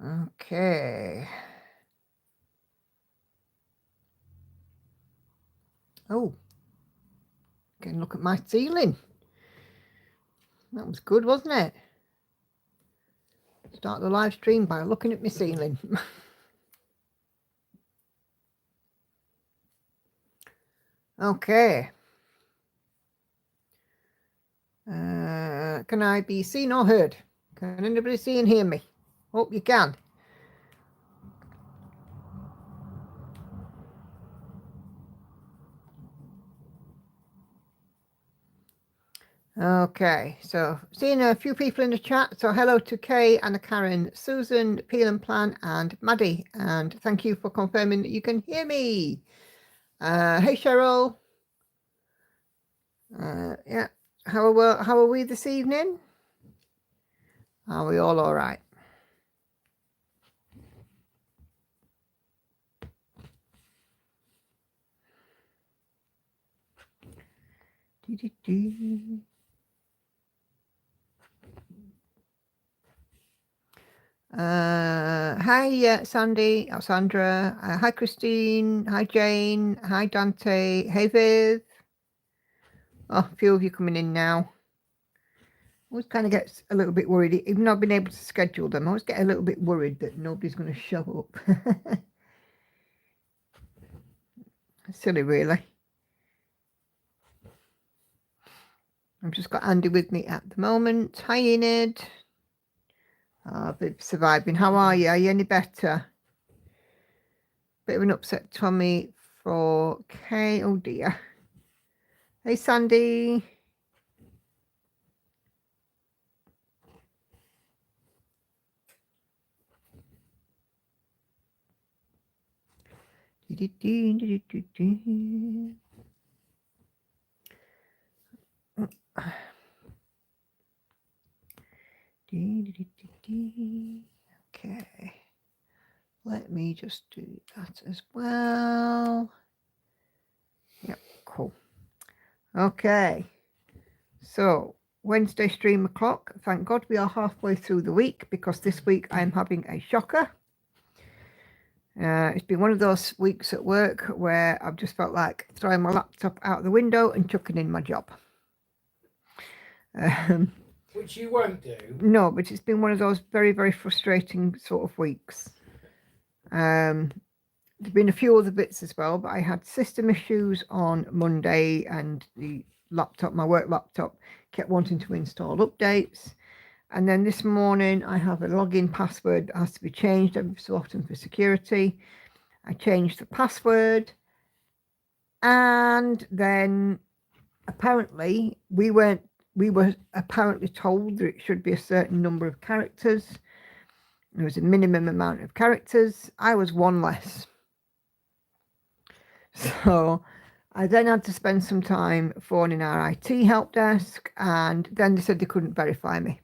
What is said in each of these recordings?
Okay. Oh, can look at my ceiling. That was good, wasn't it? Start the live stream by looking at my ceiling. Okay. Can I be seen or heard? Can anybody see and hear me? Hope you can. Okay, so seeing a few people in the chat. So hello to Kay, Anna Karen, Susan, Peel and Plan, and Maddie. And thank you for confirming that you can hear me. Hey Cheryl. Yeah. How are we this evening? Are we all right? Hi Sandy, Sandra, hi Christine, hi Jane, hi Dante, hey Viv. Oh, a few of you coming in now. Always kind of gets a little bit worried, even though I've been able to schedule them. I always get a little bit worried that nobody's going to show up. Silly, really. I've just got Andy with me at the moment. Hi, Enid. Bit surviving. How are you? Are you any better? Bit of an upset tummy for Kay. Oh dear. Hey, Sandy. Okay. Let me just do that as well. Yep, cool. Okay. So, Wednesday stream o'clock. Thank God we are halfway through the week because this week I'm having a shocker. It's been one of those weeks at work where I've just felt like throwing my laptop out the window and chucking in my job. Which you won't do. No, but it's been one of those very, very frustrating sort of weeks. There's been a few other bits as well, but I had system issues on Monday and the laptop, my work laptop, kept wanting to install updates. And then this morning I have a login password that has to be changed every so often for security. I changed the password, and then apparently we were apparently told that it should be a certain number of characters. There was a minimum amount of characters. I was one less. So I then had to spend some time phoning our IT help desk, and then they said they couldn't verify me.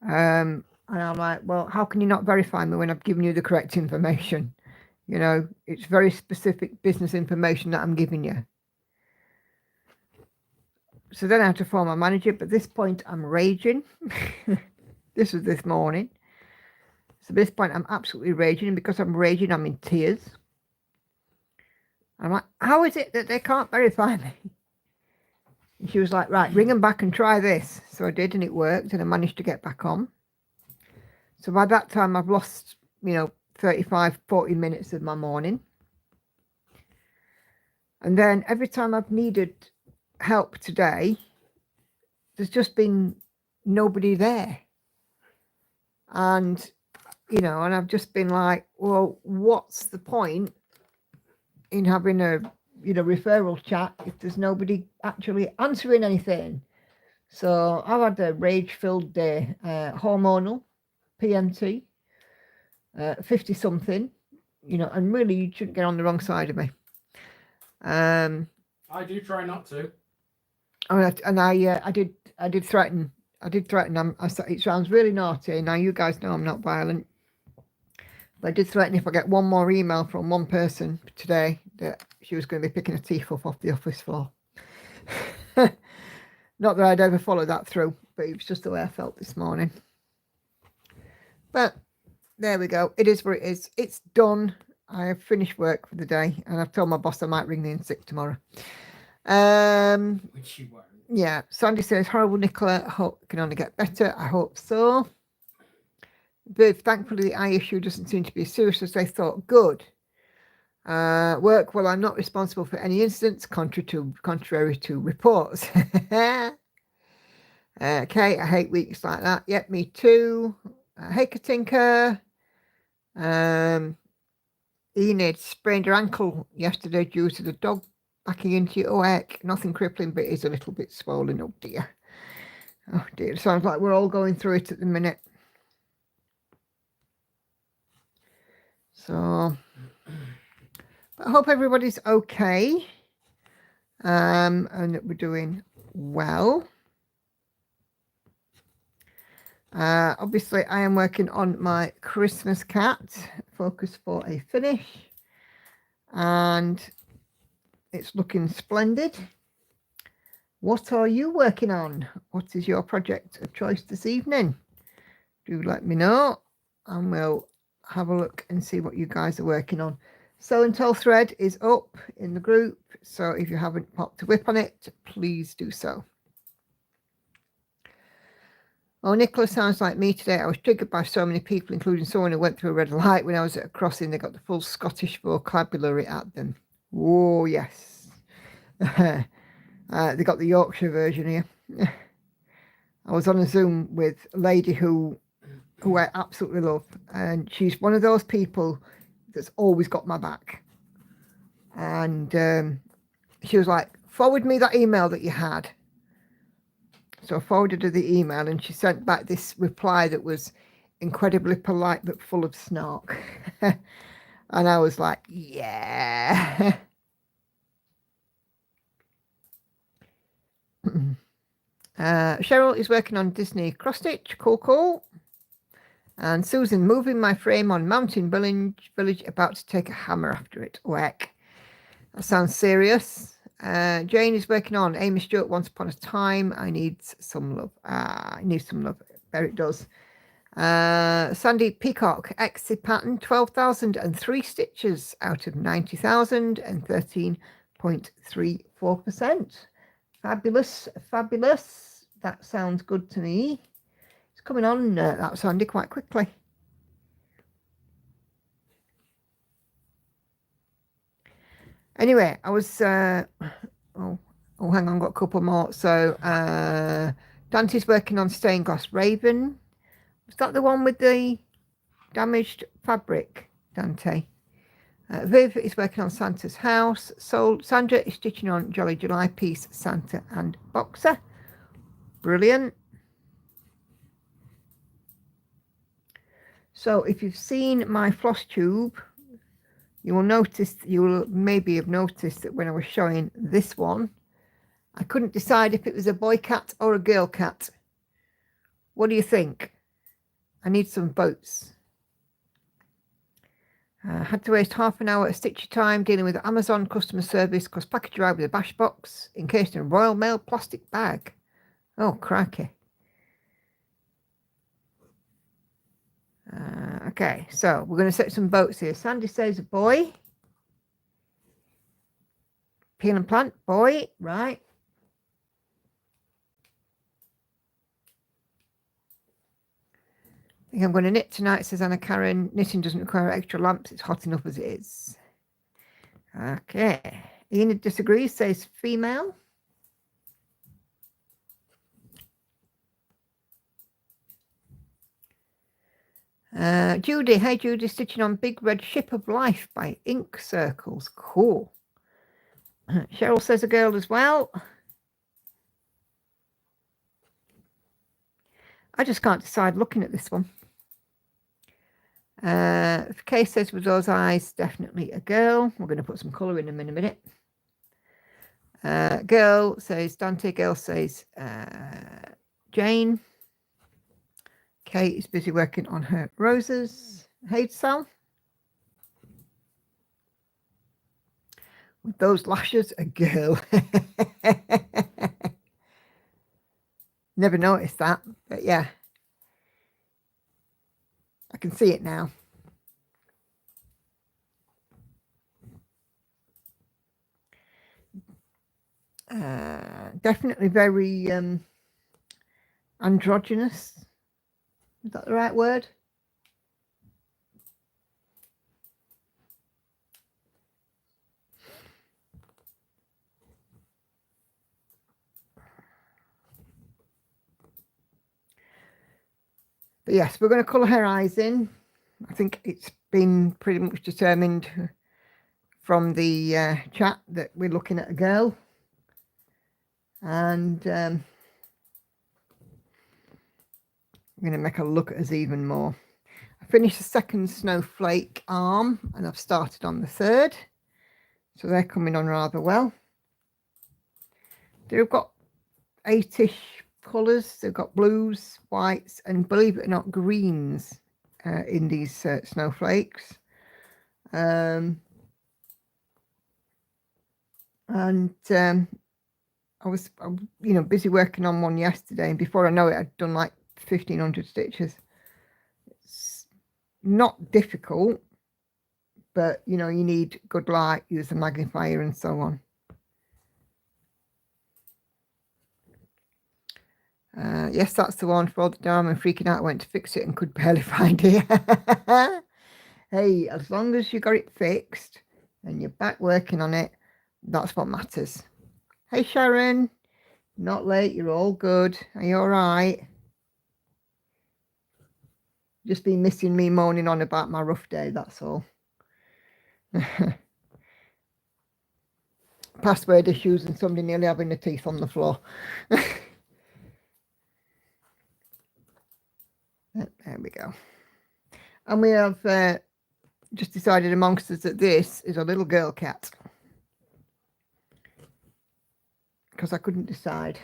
And I'm like, well, how can you not verify me when I've given you the correct information? You know, it's very specific business information that I'm giving you. So then I had to phone my manager, but at this point I'm raging. This was this morning. So at this point I'm absolutely raging, and because I'm raging, I'm in tears. I'm like, how is it that they can't verify me? And she was like, right, ring them back and try this. So I did, and it worked, and I managed to get back on. So by that time, I've lost, 35, 40 minutes of my morning. And then every time I've needed help today, there's just been nobody there. And, and I've just been like, well, what's the point in having a, referral chat if there's nobody actually answering anything? So I've had a rage-filled day, hormonal, PMT, 50-something, and really you shouldn't get on the wrong side of me. I do try not to. I did threaten. It sounds really naughty. Now you guys know I'm not violent, but I did threaten if I get one more email from one person today that she was going to be picking a teeth off the office floor. Not that I'd ever follow that through, but it was just the way I felt this morning. But there we go. It is what it is. It's done. I have finished work for the day, and I've told my boss I might ring in sick tomorrow. Which you won't. Yeah. Sandy says, horrible Nicola. I hope it can only get better. I hope so. But thankfully, the eye issue doesn't seem to be as serious as they thought. Good. Work, well, I'm not responsible for any incidents, contrary to reports. Okay, I hate weeks like that. Yep, me too. Hey, Katinka. Enid sprained her ankle yesterday due to the dog backing into you. Oh, heck, nothing crippling, but it is a little bit swollen. Oh, dear. Oh, dear. Sounds like we're all going through it at the minute. So, but I hope everybody's okay. And that we're doing well. Obviously, I am working on my Christmas cat, focus for a finish, and it's looking splendid. What are you working on? What is your project of choice this evening? Do let me know, and we'll have a look and see what you guys are working on. Sew and Tell thread is up in the group, so if you haven't popped a whip on it, please do so. Oh, Nicola sounds like me today. I was triggered by so many people, including someone who went through a red light when I was at a crossing. They got the full Scottish vocabulary at them. Oh, yes. They got the Yorkshire version here. I was on a Zoom with a lady who I absolutely love, and she's one of those people that's always got my back. And she was like, forward me that email that you had. So I forwarded her the email, and she sent back this reply that was incredibly polite but full of snark. And I was like, yeah. Cheryl is working on Disney cross stitch. Cool. And Susan, moving my frame on Mountain Village, about to take a hammer after it. Whack. That sounds serious. Jane is working on Amy Stewart, Once Upon a Time. I need some love. I need some love. There it does. Sandy Peacock, Exit pattern, 12,003 stitches out of 90,000 and 13.34%. Fabulous. That sounds good to me. It's coming on, that Sandy, quite quickly. Anyway, I was, hang on, got a couple more. So, Dante's working on Stained Glass Raven. Was that the one with the damaged fabric, Dante? Viv is working on Santa's house. Sandra is stitching on Jolly July piece, Santa and Boxer. Brilliant. So if you've seen my floss tube, you will maybe have noticed that when I was showing this one, I couldn't decide if it was a boy cat or a girl cat. What do you think? I need some votes. Had to waste half an hour of stitcher time dealing with Amazon customer service because package arrived with a bash box encased in a Royal Mail plastic bag. Oh, crikey. Okay, so we're going to set some votes here. Sandy says a boy. Peel and plant, boy, right. I think I'm going to knit tonight, says Anna Karen. Knitting doesn't require extra lamps. It's hot enough as it is. Okay. Enid disagrees, says female. Judy, hey Judy, stitching on Big Red Ship of Life by Ink Circles. Cool. Cheryl says a girl as well. I just can't decide looking at this one. Kay says with those eyes, definitely a girl. We're going to put some colour in them in a minute. Girl says Dante. Girl says Jane. Kate is busy working on her roses. Hey, Sal. With those lashes, a girl. Never noticed that, but yeah. can see it now. Definitely very androgynous. Is that the right word? But yes, we're going to colour her eyes in. I think it's been pretty much determined from the chat that we're looking at a girl. And I'm going to make her look at us even more. I finished the second snowflake arm and I've started on the third. So they're coming on rather well. They've got 8-ish colours. They've got blues, whites, and believe it or not, greens in these snowflakes. I was busy working on one yesterday, and before I know it, I'd done like 1,500 stitches. It's not difficult, but you need good light, use a magnifier, and so on. Yes, that's the one. For all the time I'm freaking out, I went to fix it and could barely find it. Hey, as long as you got it fixed and you're back working on it, that's what matters. Hey Sharon, not late, you're all good. Are you all right? Just been missing me moaning on about my rough day, that's all. Password issues and somebody nearly having their teeth on the floor. There we go. And we have just decided amongst us that this is a little girl cat. Because I couldn't decide.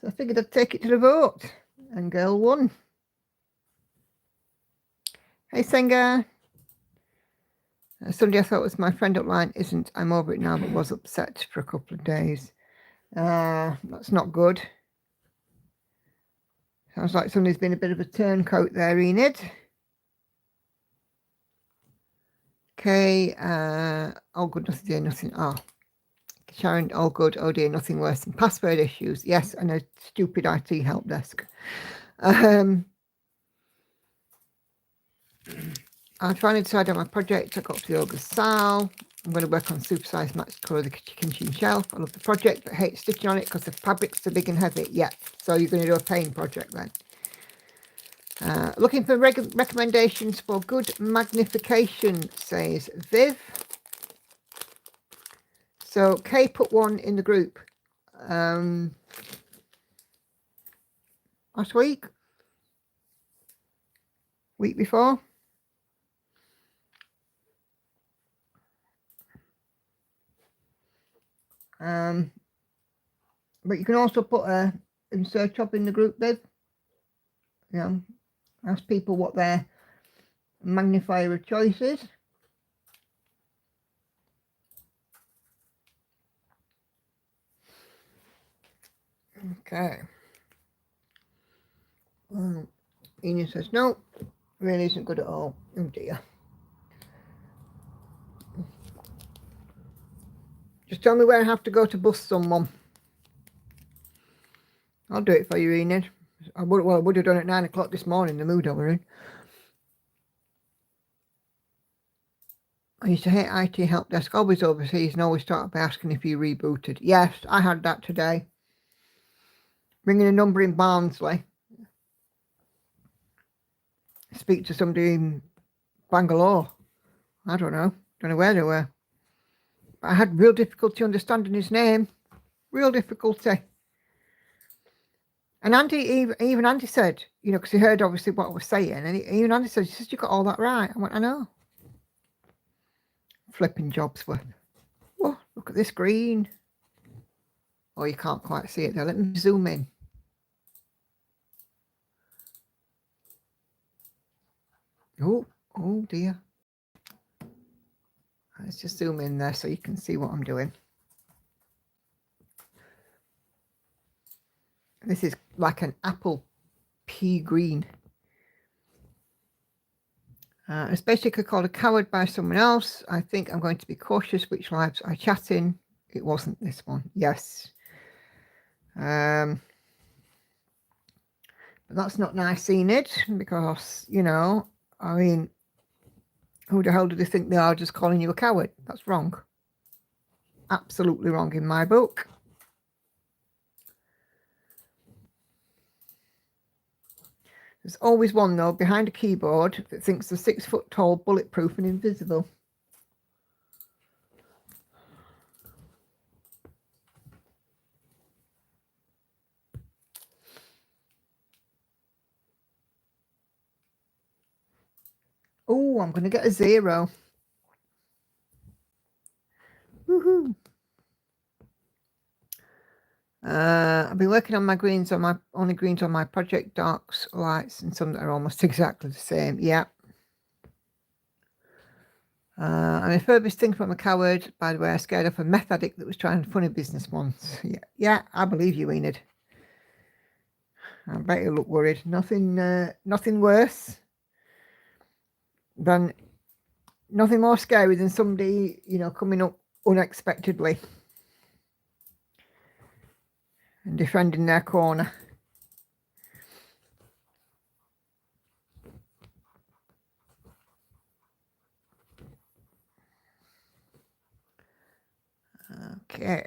So I figured I'd take it to the vote. And girl won. Hey Senga. Sunday I thought it was my friend upline. Isn't. I'm over it now, but was upset for a couple of days. That's not good. Sounds like somebody's been a bit of a turncoat there, Enid. Okay, all good, nothing dear, nothing. Oh, Sharon, all good, oh dear, nothing worse than password issues. Yes, and a stupid IT help desk. I'm trying to decide on my project. I got to the August Sal. I'm going to work on supersized mats to colour the kitchen shelf. I love the project, but hate stitching on it because the fabric's too big and heavy. Yeah, so you're going to do a paint project then. Looking for recommendations for good magnification, says Viv. So Kay put one in the group last week before. But you can also put a in search up in the group, Viv. Ask people what their magnifier of choice is. Okay. Enid says, no, really isn't good at all. Oh dear. Just tell me where I have to go to bus someone. I'll do it for you, Enid. I would have done it at 9 o'clock this morning, the mood I were in. I used to hate IT help desk, always overseas, and always start by asking if you rebooted. Yes, I had that today. Ringing a number in Barnsley. Speak to somebody in Bangalore. I don't know where they were. But I had real difficulty understanding his name. Real difficulty. And Andy, even Andy said, because he heard obviously what I was saying, and even Andy said, he says, you got all that right. I went, I know. Flipping Jobsworth. Oh, look at this green. Oh, you can't quite see it there. Let me zoom in. Oh dear. Let's just zoom in there so you can see what I'm doing. This is like an apple pea green. It's basically called A Coward by someone else. I think I'm going to be cautious which lives I chat in. It wasn't this one. Yes. But that's not nice, Enid, because, you know, I mean, who the hell do they think they are just calling you a coward? That's wrong. Absolutely wrong in my book. There's always one, though, behind a keyboard that thinks they're 6 foot tall, bulletproof and invisible. Oh, I'm going to get a 0. Woohoo. I've been working on my greens on my only greens on my project, darks, lights, and some that are almost exactly the same. Yeah. I'm a furbished thinker I'm a coward. By the way, I scared off a meth addict that was trying funny business once. Yeah, I believe you, Enid. I bet you look worried. Nothing worse than nothing more scary than somebody, you know, coming up unexpectedly and defending their corner. Okay.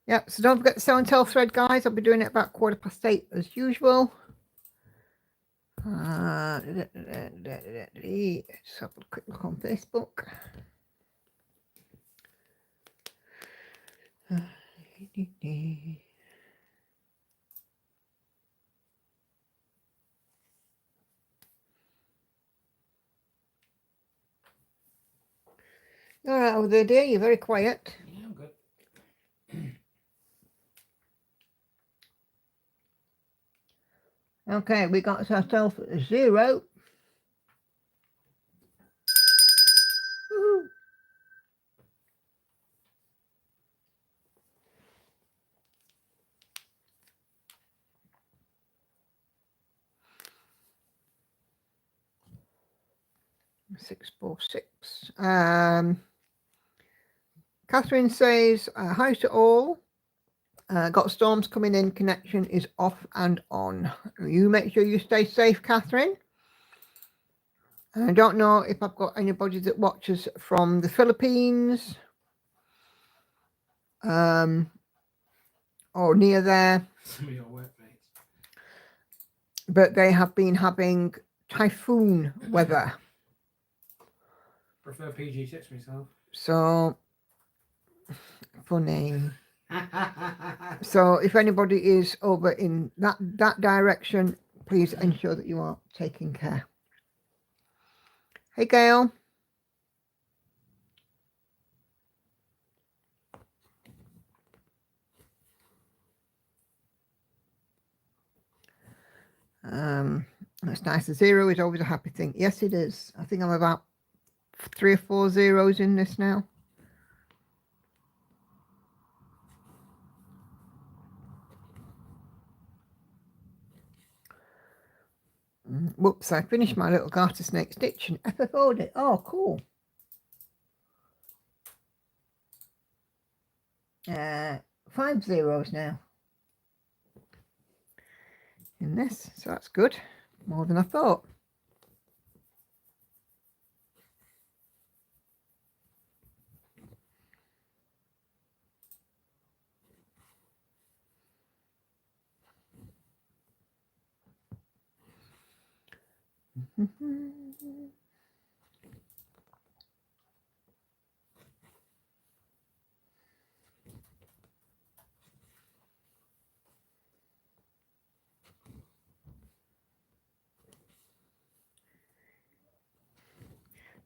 Yeah, so don't forget the show and tell thread, guys. I'll be doing it about 8:15 as usual. Let's have a quick look on Facebook. All right, over there, dear. You're very quiet. Yeah, I'm good. Okay, we got ourselves a 0. Woo-hoo. Six, 4, 6. Catherine says, hi to all. Got storms coming in. Connection is off and on. You make sure you stay safe, Catherine. I don't know if I've got anybody that watches from the Philippines or near there. Some of your workmates. But they have been having typhoon weather. Prefer PG6 myself. So funny. So if anybody is over in that direction, please ensure that you are taking care. Hey, Gail. That's nice. A 0 is always a happy thing. Yes, it is. I think I'm about 3 or 4 zeros in this now. Whoops, I finished my little garter snake stitch and FFO'd it. Oh, cool. 5 zeros now in this, so that's good. More than I thought.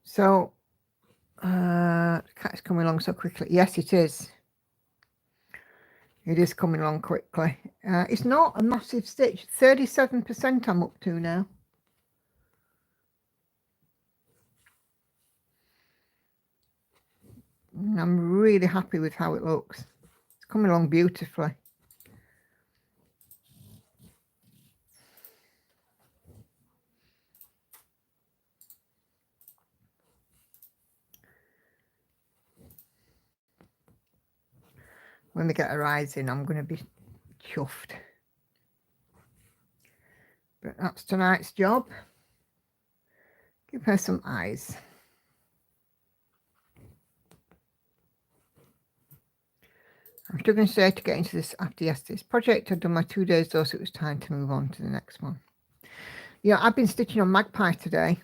So, the cat's coming along so quickly. Yes, it is. It is coming along quickly. It's not a massive stitch. 37% I'm up to now. I'm really happy with how it looks. It's coming along beautifully. When we get her eyes in, I'm going to be chuffed. But that's tonight's job. Give her some eyes. I'm still going to say to get into this after yesterday's project. I've done my 2 days though, so it was time to move on to the next one. Yeah, I've been stitching on Magpie today.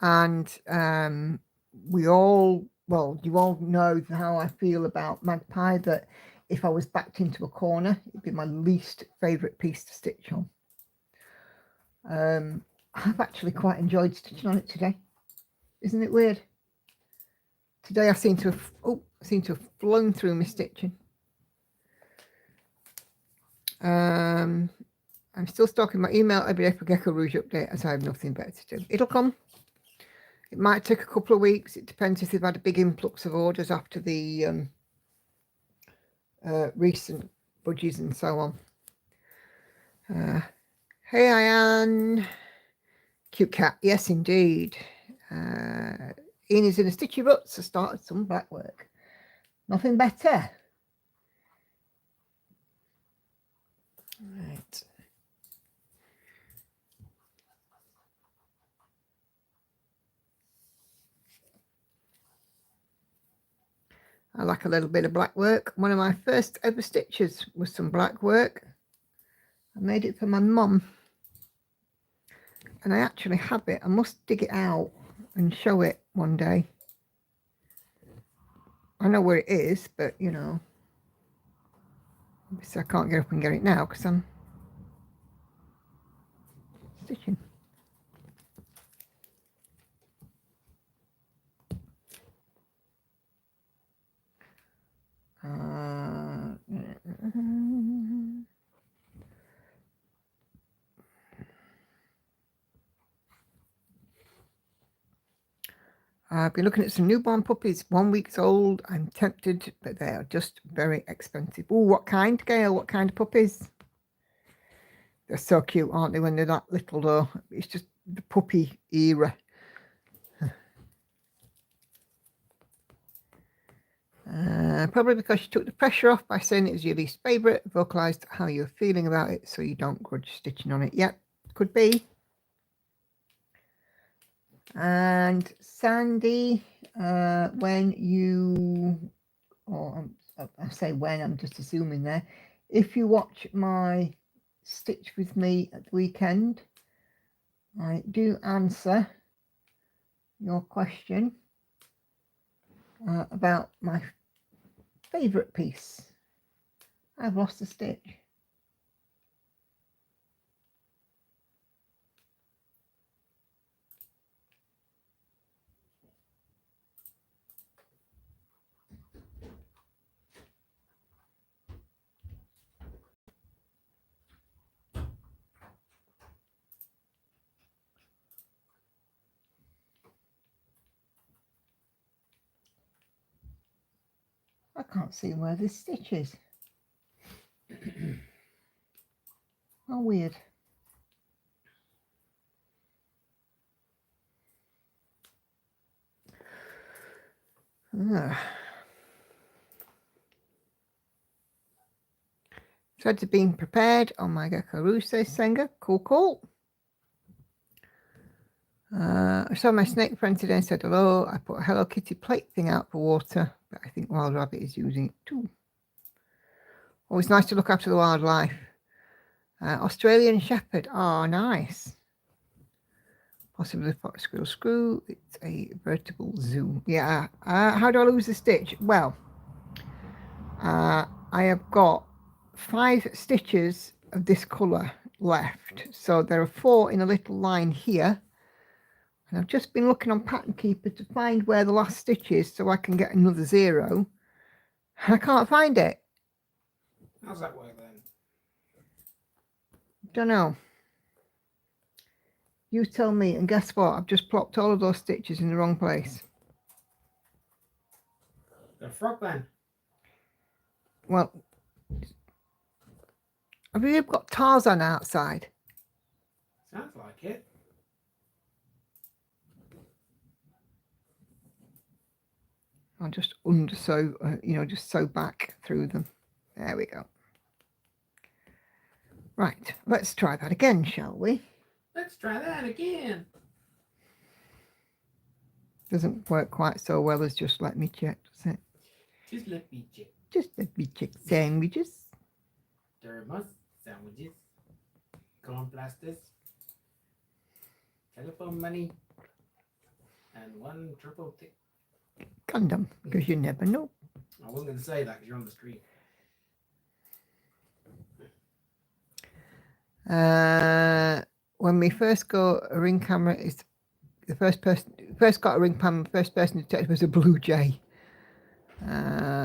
And you all know how I feel about Magpie, that if I was backed into a corner, it'd be my least favourite piece to stitch on. I've actually quite enjoyed stitching on it today. Isn't it weird? Today I seem to have flown through my stitching. I'm still stalking my email every day for Gecko Rouge update, as I have nothing better to do. It'll come. It might take a couple of weeks. It depends if they've had a big influx of orders after the recent budgies and so on. Hey, Ian. Cute cat. Yes, indeed. Ian is in a stitchy rut, so started some black work. Nothing better. Right. I like a little bit of black work. One of my first ever stitches was some black work. I made it for my mum. And I actually have it. I must dig it out and show it one day. I know where it is, but you know, obviously I can't get up and get it now because I'm stitching. I've been looking at some newborn puppies, 1 week old. I'm tempted, but they are just very expensive. Oh, what kind, Gail? What kind of puppies? They're so cute, aren't they, when they're that little, though? It's just the puppy era. Probably because you took the pressure off by saying it was your least favourite, vocalised how you're feeling about it, so you don't grudge stitching on it. Yeah, could be. And Sandy, when you, or I say when, I'm just assuming there, if you watch my Stitch with me at the weekend, I do answer your question about my favourite piece. I've lost a stitch. I can't see where this stitch is. How weird. Threads are being prepared on my Gecko Rouge, says Senga. Cool, cool. I saw my snake friend today and said hello. I put a Hello Kitty plate thing out for water, but I think Wild Rabbit is using it too. Always nice to look after the wildlife. Australian Shepherd. Oh, nice. Possibly Fox Squirrel Screw. It's a vertical zoom. Yeah. How do I lose the stitch? Well, I have got 5 stitches of this colour left. So there are 4 in a little line here. And I've just been looking on Pattern Keeper to find where the last stitch is so I can get another 0. I can't find it. How's that work then? Don't know. You tell me. And guess what? I've just plopped all of those stitches in the wrong place. The frog then? Well, have you got Tarzan outside? Sounds like it. I'll just under sew, just sew back through them. There we go. Right, let's try that again, shall we? Let's try that again. Doesn't work quite so well as just let me check, does it? Just let me check. Just let me check sandwiches. Thermos, sandwiches, corn plasters, telephone money, and one triple tick. Condom, because you never know. I wasn't going to say that because you're on the screen. When we first got a ring camera, is the first got a ring camera, first person detected was a blue jay.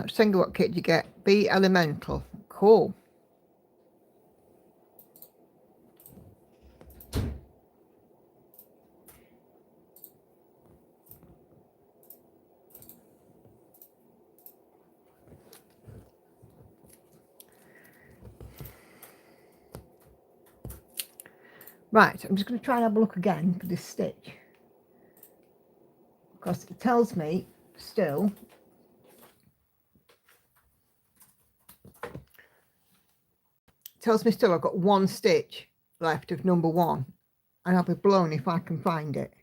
Single, what kit did you get? B Elemental. Cool. Right, I'm just going to try and have a look again for this stitch, because it tells me still I've got one stitch left of number 1, and I'll be blown if I can find it.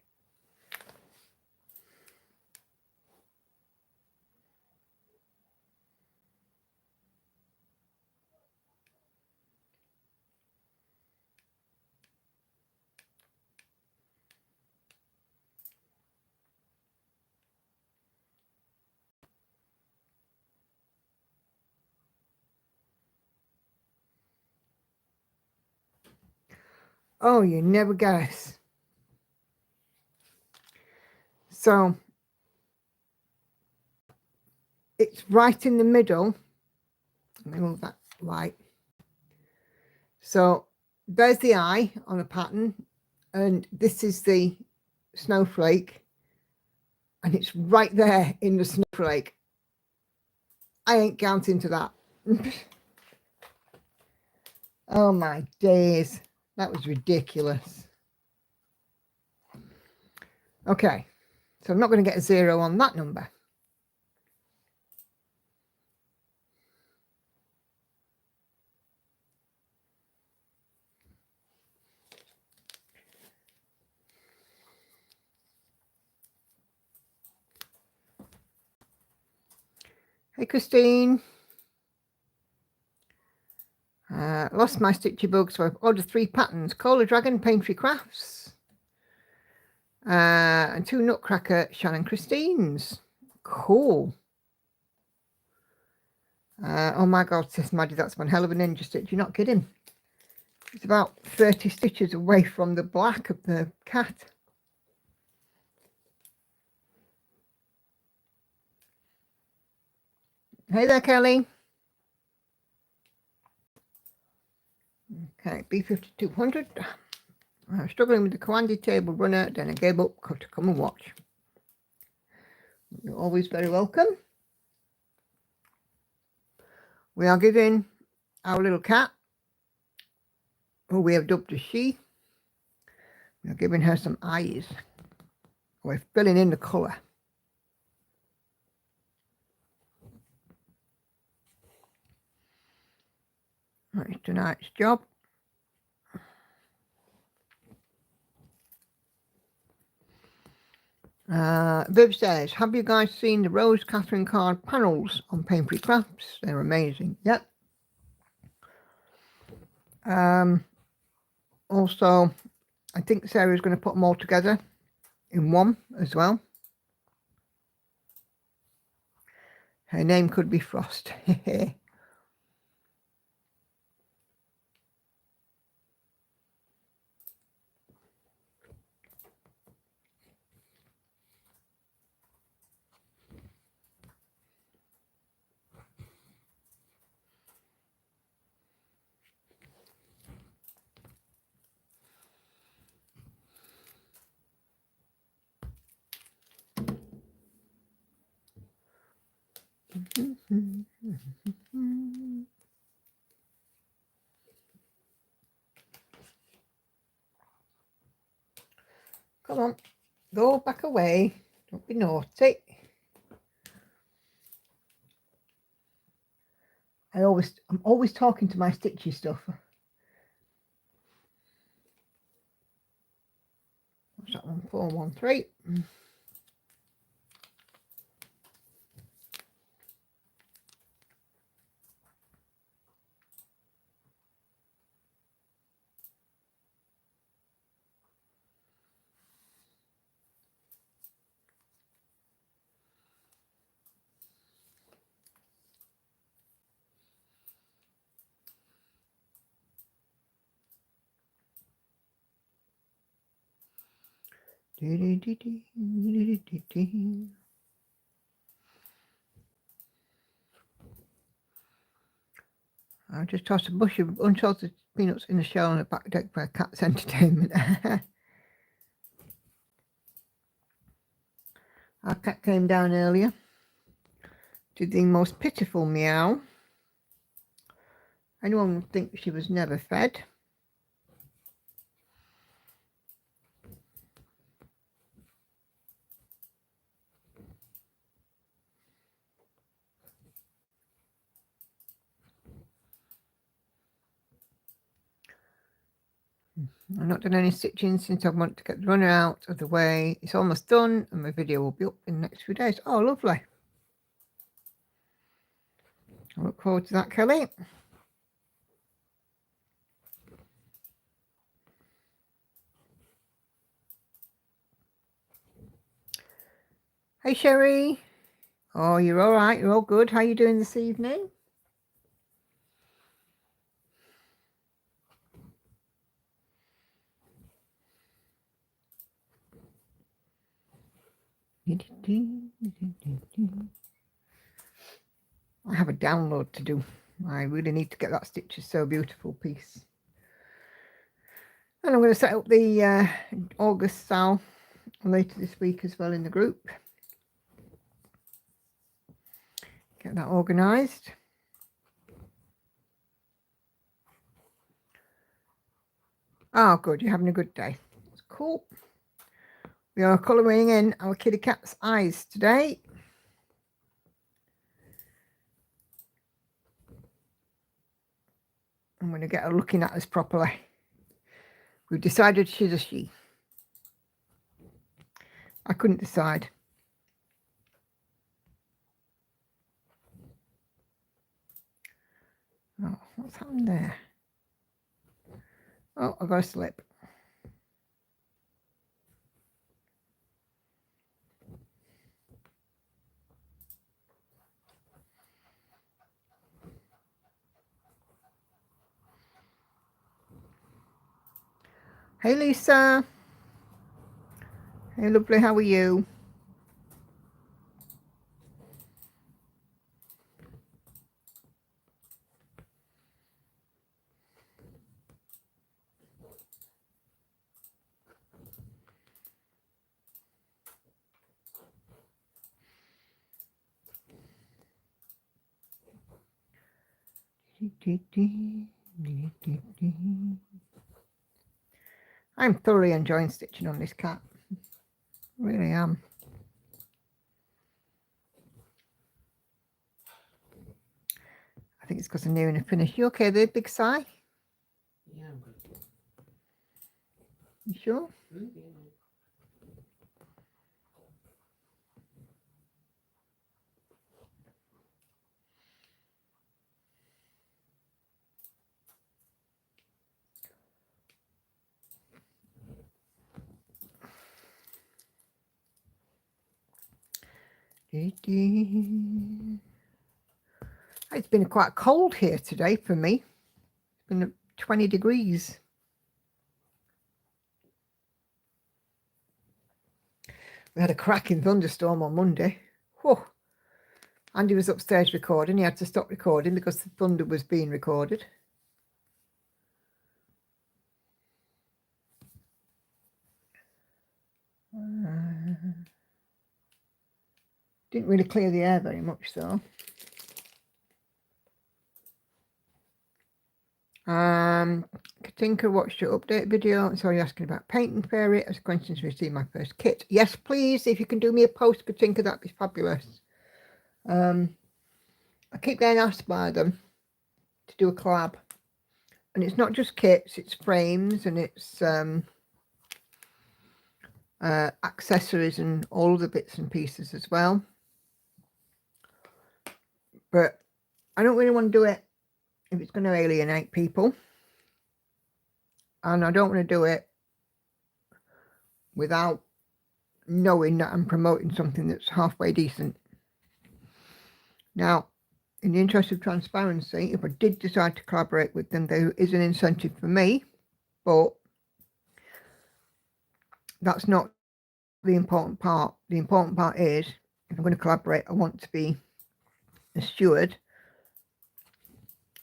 Oh, you never guess. So it's right in the middle. Let me move that light. So there's the eye on a pattern, and this is the snowflake, and it's right there in the snowflake. I ain't counting to that. Oh my days, that was ridiculous. Okay, so I'm not going to get a 0 on that number. Hey Christine. Lost my stitchy book, so I've ordered 3 patterns. Cola Dragon, Painterly Crafts. And 2 Nutcracker, Shannon Christine's. Cool. Oh my God, says Maddie, that's one hell of a ninja stitch. You're not kidding. It's about 30 stitches away from the black of the cat. Hey there, Kelly. Okay, B5200. I was struggling with the Kawandi table runner, then I gave up to come and watch. You're always very welcome. We are giving our little cat, who we have dubbed as she, we are giving her some eyes. We're filling in the colour. That's tonight's job. Viv says, have you guys seen the Rose Catherine card panels on Painterly Crafts? They're amazing. Yep. Also, I think Sarah's going to put them all together in one as well. Her name could be Frost. Come on, go back away. Don't be naughty. I'm always talking to my stitchy stuff. What's that one? 413. I just tossed a bush of unsalted peanuts in the shell on the back deck for a cat's entertainment. Our cat came down earlier, did the most pitiful meow. Anyone would think she was never fed. I've not done any stitching since I want to get the runner out of the way. It's almost done and my video will be up in the next few days. Oh, lovely. I look forward to that, Kelly. Hey, Sherry. Oh, you're all right. You're all good. How are you doing this evening? I have a download to do. I really need to get that Stitch Is So Beautiful piece. And I'm going to set up the August sale later this week as well in the group. Get that organised. Oh, good. You're having a good day. That's cool. We are colouring in our kitty cat's eyes today. I'm going to get her looking at us properly. We've decided she's a she. I couldn't decide. Oh, what's happened there? Oh, I got a slip. Hey, Lisa. Hey, lovely. How are you? I'm thoroughly enjoying stitching on this cat. Really am. I think it's because I'm nearing a finish. You okay there, Big Sigh? Yeah, I'm good. You sure? Mm-hmm. It's been quite cold here today for me. It's been 20 degrees. We had a cracking thunderstorm on Monday. Whoa. Andy was upstairs recording. He had to stop recording because the thunder was being recorded. Didn't really clear the air very much though. Katinka watched your update video. Sorry, asking about Painting Fairy as questions to receive my first kit. Yes, please. If you can do me a post, Katinka, that'd be fabulous. I keep getting asked by them to do a collab. And it's not just kits, it's frames and it's accessories and all the bits and pieces as well. But I don't really want to do it if it's going to alienate people. And I don't want to do it without knowing that I'm promoting something that's halfway decent. Now, in the interest of transparency, if I did decide to collaborate with them, there is an incentive for me, but that's not the important part. The important part is, if I'm going to collaborate, I want to be a steward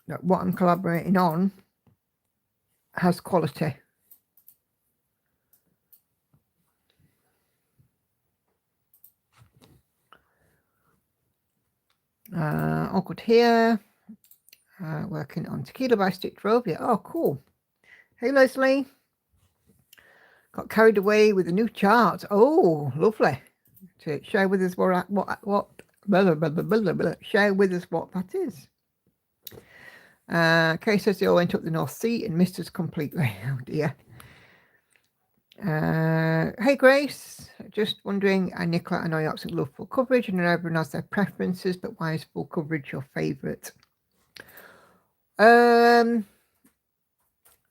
that what I'm collaborating on has quality. All good here. Working on Tequila by Stick Rovia. Oh, cool. Hey, Leslie. Got carried away with the new chart. Oh, lovely. To share with us what blah, blah, blah, blah, share with us what that is. Kay says they all went up the North Sea and missed us completely. Oh dear. Hey Grace, just wondering, Nicola, I know you absolutely love full coverage and everyone has their preferences, but why is full coverage your favourite?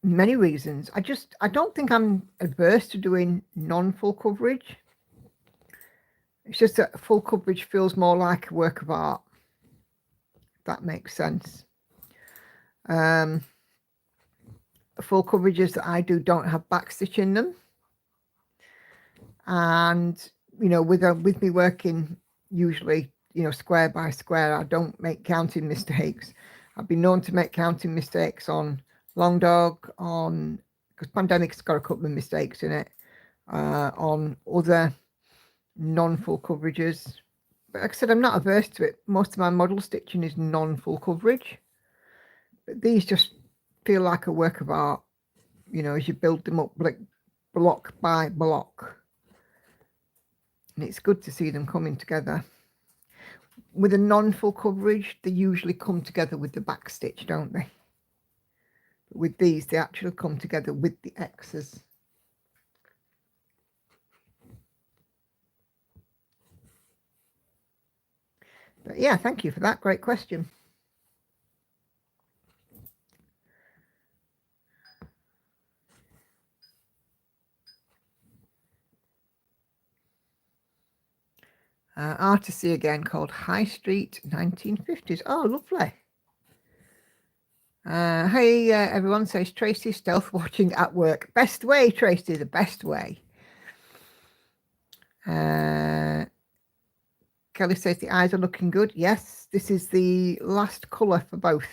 Many reasons. I don't think I'm adverse to doing non-full coverage. It's just that full coverage feels more like a work of art. If that makes sense. Full coverages that I do don't have backstitch in them. And, you know, with me working usually, you know, square by square, I don't make counting mistakes. I've been known to make counting mistakes on Long Dog, because Pandemic's got a couple of mistakes in it, on other non-full coverages. But like I said, I'm not averse to it. Most of my model stitching is non-full coverage. But these just feel like a work of art, you know, as you build them up like block by block. And it's good to see them coming together. With a non-full coverage, they usually come together with the back stitch, don't they? But with these, they actually come together with the X's. But yeah, thank you for that. Great question. Artisy again, called High Street 1950s. Oh, lovely. Hey, everyone, says Tracy, stealth watching at work. Best way, Tracy, the best way. Kelly says the eyes are looking good. Yes, this is the last colour for both.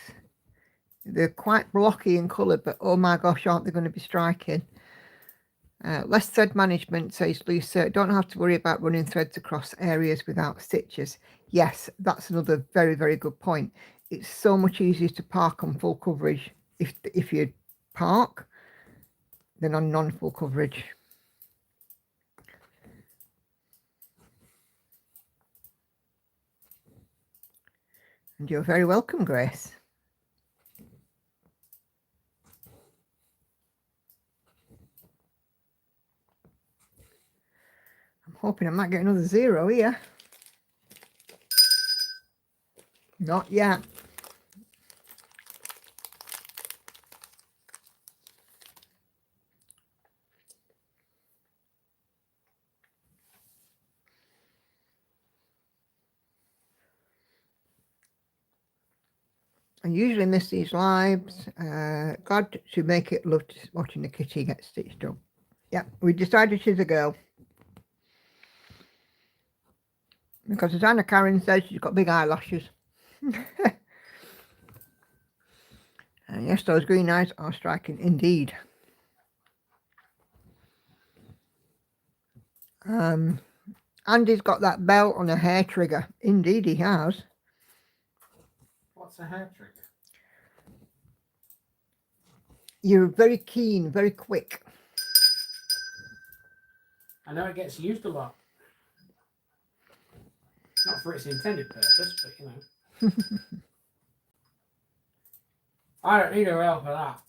They're quite blocky in colour, but oh my gosh, aren't they going to be striking? Less thread management, says Lisa. Don't have to worry about running threads across areas without stitches. Yes, that's another very, very good point. It's so much easier to park on full coverage if you park than on non-full coverage. And you're very welcome, Grace. I'm hoping I might get another 0 here. Not yet. I usually miss these lives. Glad to make it love watching the kitty get stitched up. Yeah, we decided she's a girl. Because as Anna Karen says, she's got big eyelashes. And yes, those green eyes are striking indeed. Andy's got that belt on a hair trigger. Indeed, he has. What's a hair trigger? You're very keen, very quick. I know it gets used a lot. Not for its intended purpose, but you know. I don't need her help for that.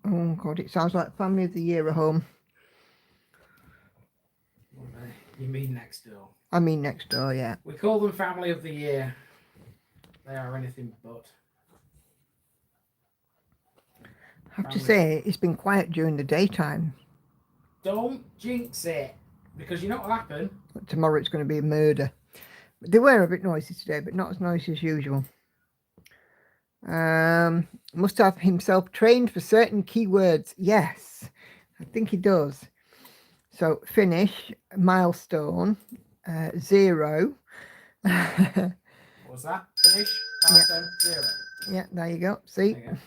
Oh God, it sounds like family of the year at home. You mean next door? I mean next door, yeah. We call them family of the year. They are anything but. I have to say, it's been quiet during the daytime. Don't jinx it. Because you know what'll happen? But tomorrow it's going to be a murder. They were a bit noisy today, but not as noisy as usual. Must have himself trained for certain keywords. Yes, I think he does. So finish, milestone, 0. What was that? Finish, milestone, 0. Yeah, there you go. See? There you go.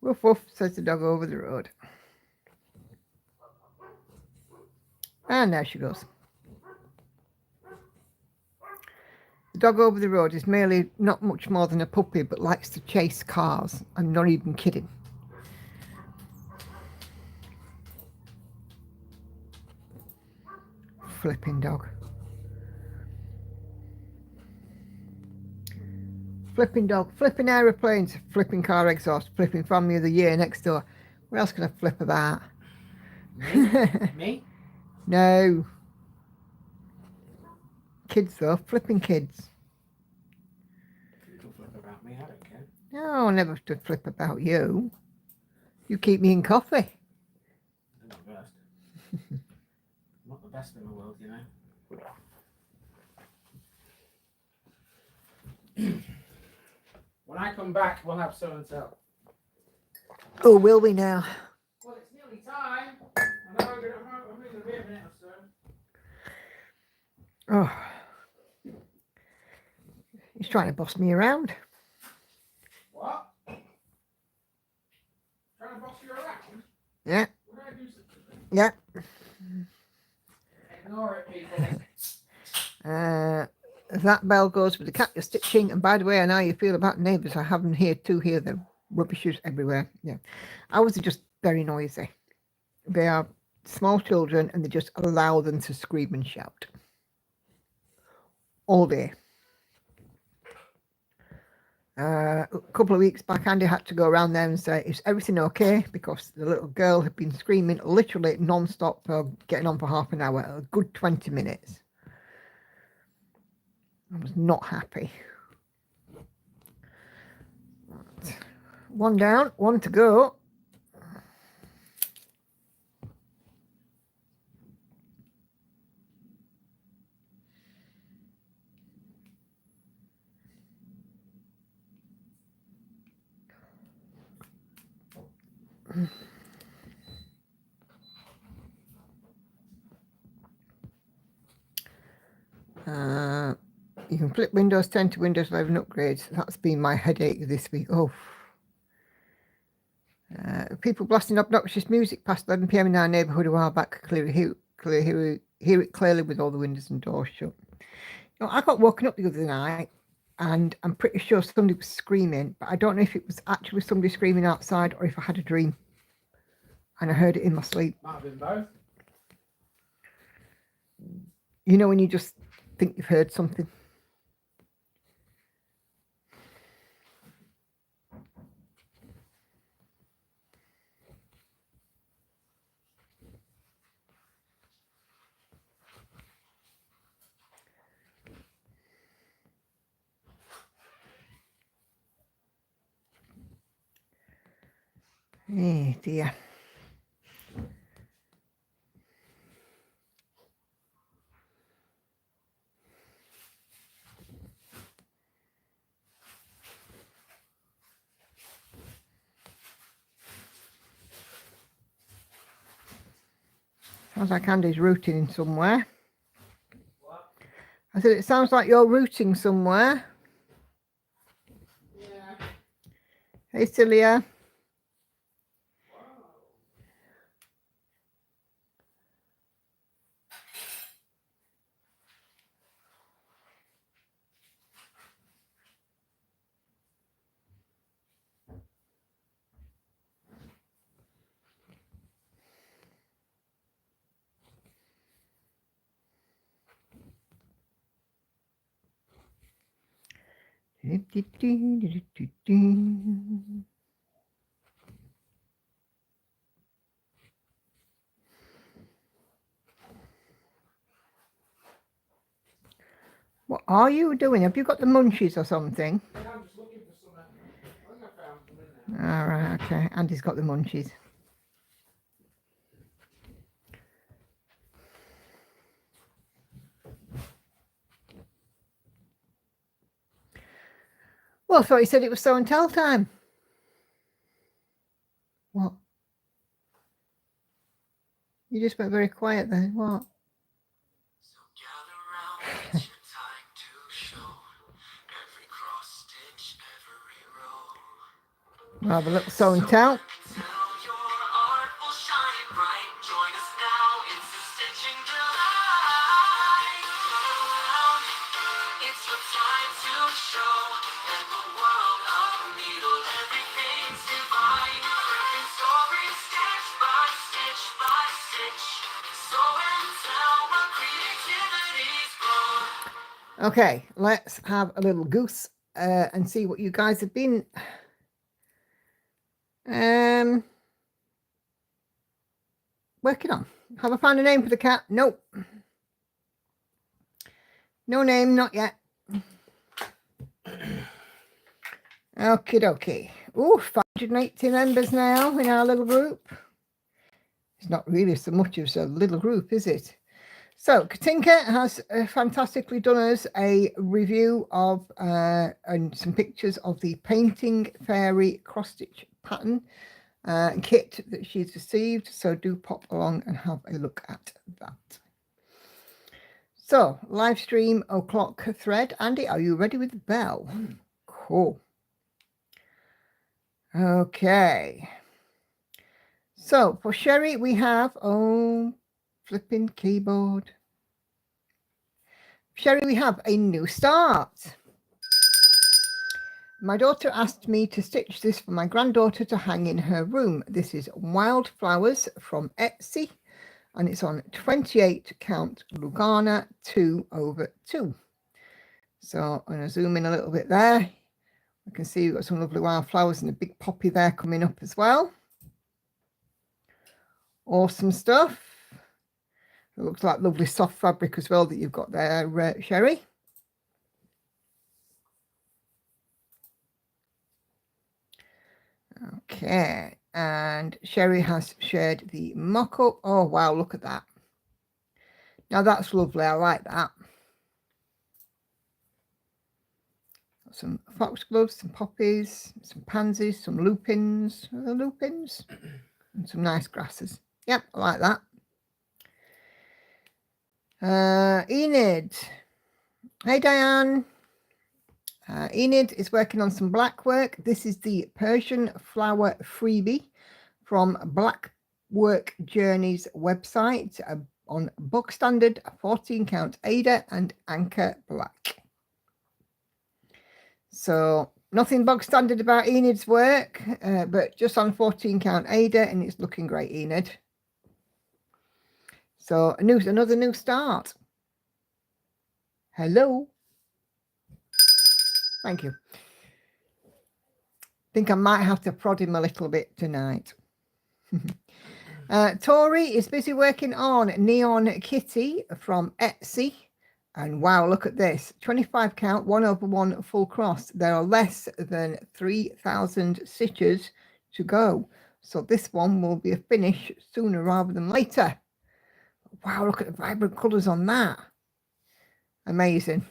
Woof woof, says the dog over the road. And there she goes. The dog over the road is merely not much more than a puppy, but likes to chase cars. I'm not even kidding. Flipping dog. Flipping dog, flipping aeroplanes, flipping car exhaust, flipping family of the year next door. What else can I flip about? Me? No. Kids though, flipping kids. You can flip about me, I don't care. No, never have to flip about you. You keep me in coffee. I'm not the best. I'm not the best in the world, you know. When I come back, we'll have so and so. Oh, will we now? Well, it's nearly time. I'm only going to be a minute or so. Oh. He's trying to boss me around. What? Trying to boss you around? Yeah. What did I do something? Yeah. Ignore it, people. That bell goes with the cat you're stitching. And by the way, I know how you feel about neighbours. I have them here too. Here, the rubbishes everywhere. Yeah. Ours are just very noisy. They are small children and they just allow them to scream and shout all day. A couple of weeks back, Andy had to go around there and say, is everything okay? Because the little girl had been screaming literally non-stop for getting on for half an hour, a good 20 minutes. I was not happy. Right. One down, one to go. You can flip Windows 10 to Windows 11 upgrades. That's been my headache this week. Oh. People blasting obnoxious music past 11 p.m. in our neighbourhood a while back. Clearly hear it clearly with all the windows and doors shut. You know, I got woken up the other night and I'm pretty sure somebody was screaming, but I don't know if it was actually somebody screaming outside or if I had a dream and I heard it in my sleep. Might have been both. You know when you just think you've heard something? Oh dear. Sounds like Andy's rooting in somewhere. What? I said, it sounds like you're rooting somewhere. Yeah. Hey, Celia. What are you doing? Have you got the munchies or something? Yeah, I'm just looking for something. I think I found them in there. All right, okay. Andy's got the munchies. Well, I thought you said it was show and tell time. What? You just went very quiet then. What? So gather round, it's your time to show every cross stitch, every row. We'll have a little show and tell. Tell your art will shine bright. Join us now, it's the stitching delight. It's the time to show that the world of needle everything's divine. Creating stories stitch by stitch by stitch. So and tell where creativity's grown. Okay, let's have a little goose and see what you guys have been working on. Have I found a name for the cat? Nope. No name, not yet. Okie dokie. Ooh, 580 members now in our little group. It's not really so much of a little group, is it? So Katinka has fantastically done us a review of and some pictures of the Painting Fairy cross-stitch pattern kit that she's received. So do pop along and have a look at that. So live stream o'clock thread. Andy, are you ready with the bell? Cool. Okay. So for Sherry, we have, flipping keyboard. Sherry, we have a new start. My daughter asked me to stitch this for my granddaughter to hang in her room. This is Wildflowers from Etsy, and it's on 28 count Lugana 2/2. So I'm going to zoom in a little bit there. I can see we've got some lovely wildflowers and a big poppy there coming up as well. Awesome stuff. It looks like lovely soft fabric as well that you've got there, Sherry. Okay, and Sherry has shared the mock-up. Oh, wow, look at that. Now that's lovely. I like that. Got some foxgloves, some poppies, some pansies, some lupins. Are there lupins? And some nice grasses. Yep, I like that. Enid. Hey, Diane. Enid is working on some black work. This is the Persian flower freebie from Black Work Journeys website on book standard 14 count Ada and Anchor Black. So nothing bog standard about Enid's work, but just on 14 count Ada, and it's looking great, Enid. So another new start. Hello. Thank you. Think I might have to prod him a little bit tonight. Tori is busy working on Neon Kitty from Etsy. And wow, look at this. 25 count, 1/1 full cross. There are less than 3,000 stitches to go. So this one will be a finish sooner rather than later. Wow, look at the vibrant colours on that. Amazing.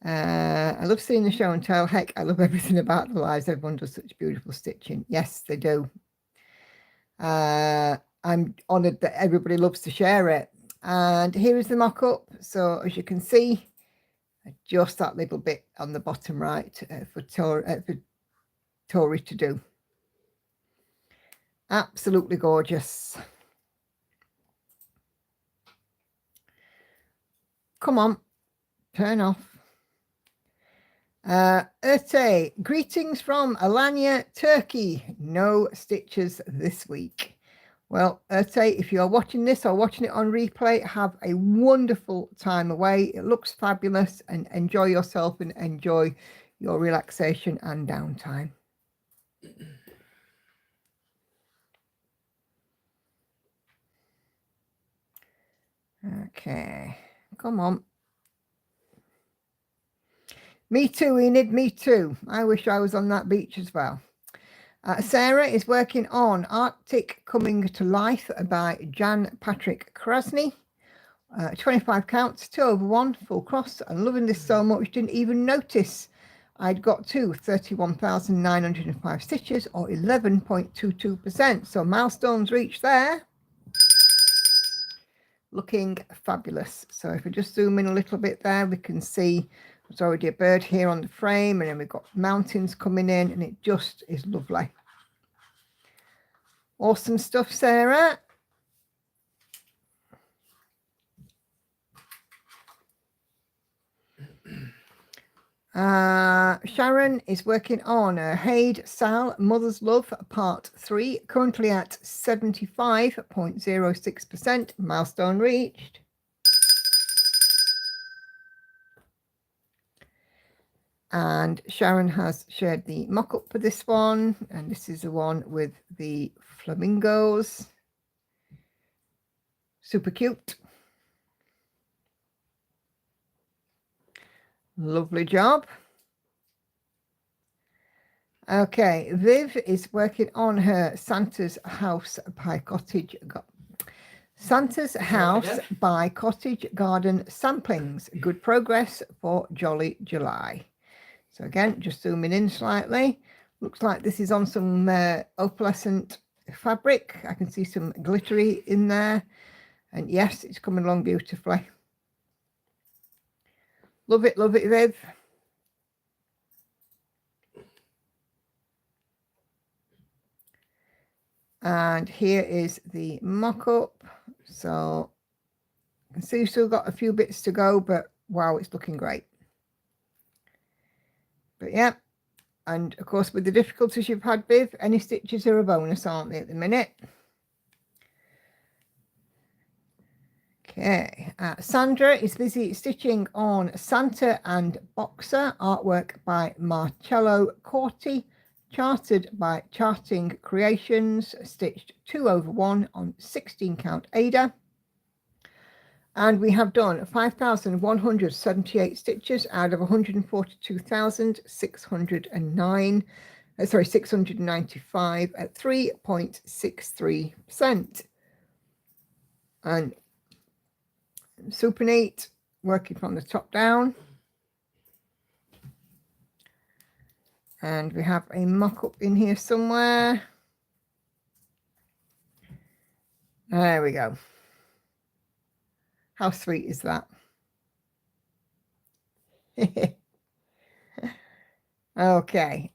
I love seeing the show and tell. Heck, I love everything about the lives. Everyone does such beautiful stitching. Yes, they do. I'm honoured that everybody loves to share it. And here is the mock-up. So as you can see, just that little bit on the bottom right for Tori to do. Absolutely gorgeous. Come on, turn off. Erte, greetings from Alanya, Turkey. No stitches this week. Well, I'd say if you're watching this or watching it on replay, have a wonderful time away. It looks fabulous, and enjoy yourself and enjoy your relaxation and downtime. Okay, come on. Me too, Enid, me too. I wish I was on that beach as well. Sarah is working on Arctic Coming to Life by Jan Patrick Krasny. 25 counts, 2 over 1, full cross. I'm loving this so much, didn't even notice I'd got to 31,905 stitches, or 11.22%. So milestones reached there. Looking fabulous. So if we just zoom in a little bit there, we can see there's already a bird here on the frame, and then we've got mountains coming in, and it just is lovely. Awesome stuff, Sarah. Sharon is working on Haid Sal Mother's Love Part 3, currently at 75.06%, milestone reached. And Sharon has shared the mock-up for this one, and this is the one with the flamingos. Super cute. Lovely job. Okay, Viv is working on her Santa's House by Cottage Garden samplings. Good progress for Jolly July. So again, just zooming in slightly. Looks like this is on some opalescent fabric. I can see some glittery in there. And yes, it's coming along beautifully. Love it, Viv. And here is the mock-up. So you can see we've still got a few bits to go, but wow, it's looking great. But yeah, and of course with the difficulties you've had, Viv, any stitches are a bonus, aren't they, at the minute? Okay, Sandra is busy stitching on Santa and Boxer, artwork by Marcello Corti, charted by Charting Creations, stitched 2 over 1 on 16 count Ada. And we have done 5,178 stitches out of 695 at 3.63%. And super neat, working from the top down. And we have a mock-up in here somewhere. There we go. How sweet is that? Okay.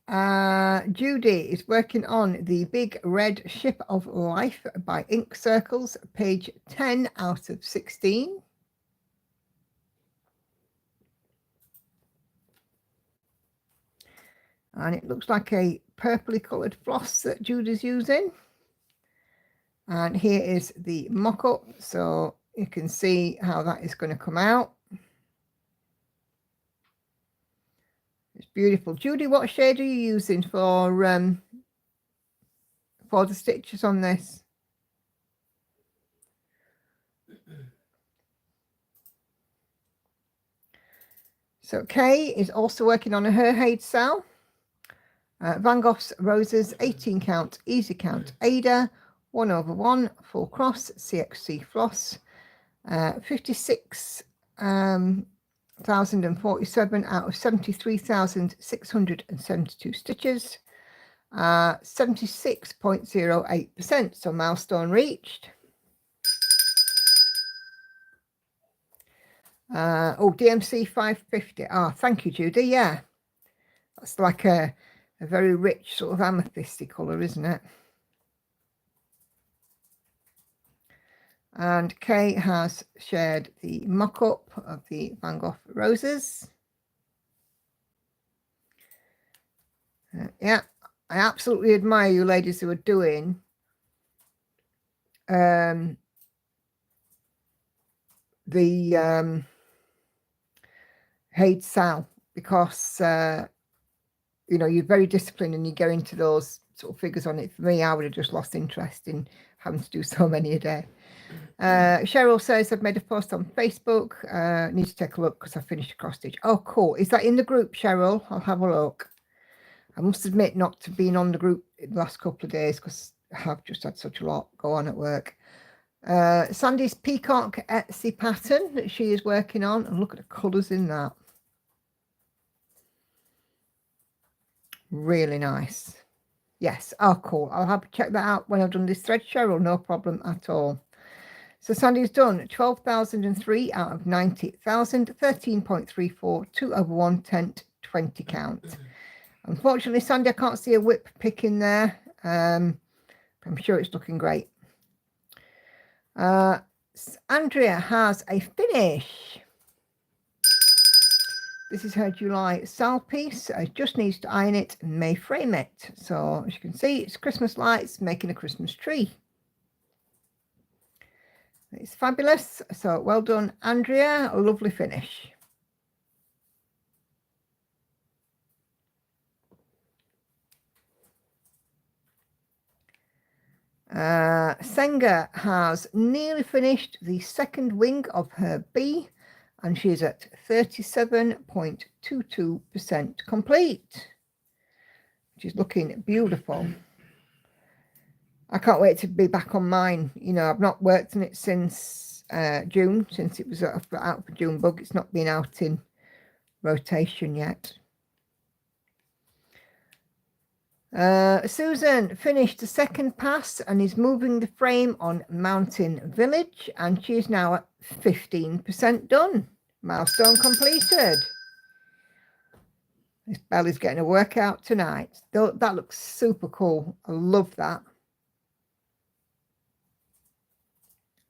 Judy is working on the Big Red Ship of Life by Ink Circles, page 10 out of 16. And it looks like a purpley coloured floss that Judy's using. And here is the mock-up, so you can see how that is going to come out. It's beautiful. Judy, what shade are you using for the stitches on this? So Kay is also working on a Her Haid Cell. Van Gogh's Roses, 18 count, easy count Ada, 1 over 1, full cross, CXC floss, 56,047 out of 73,672 stitches, 76.08%, so milestone reached. DMC 550. Thank you, Judy. Yeah, that's like a very rich sort of amethysty colour, isn't it? And Kay has shared the mock-up of the Van Gogh Roses. Yeah, I absolutely admire you ladies who are doing the Haid Sal, because you know, you're very disciplined and you get into those sort of figures on it. For me, I would have just lost interest in having to do so many a day. Cheryl says, I've made a post on Facebook. Need to take a look because I finished a cross stitch. Oh, cool. Is that in the group, Cheryl? I'll have a look. I must admit not to being on the group in the last couple of days because I've just had such a lot go on at work. Sandy's peacock Etsy pattern that she is working on. And look at the colours in that. Really nice. Yes. Oh, cool. I'll have to check that out when I've done this thread, Cheryl. No problem at all. So Sandy's done 12,003 out of 90,000, 13.34, 2 over 1 tenth, 20 count. Unfortunately, Sandy, I can't see a whip pick in there. I'm sure it's looking great. Andrea has a finish. This is her July sal piece. It just needs to iron it and may frame it. So as you can see, it's Christmas lights making a Christmas tree. It's fabulous. So well done, Andrea. A lovely finish. Senga has nearly finished the second wing of her bee, and she's at 37.22% complete, which is looking beautiful. I can't wait to be back on mine. You know, I've not worked on it since June, since it was out for June bug. It's not been out in rotation yet. Susan finished the second pass and is moving the frame on Mountain Village, and she is now at 15% done. Milestone completed. This Bella's getting a workout tonight. That looks super cool. I love that.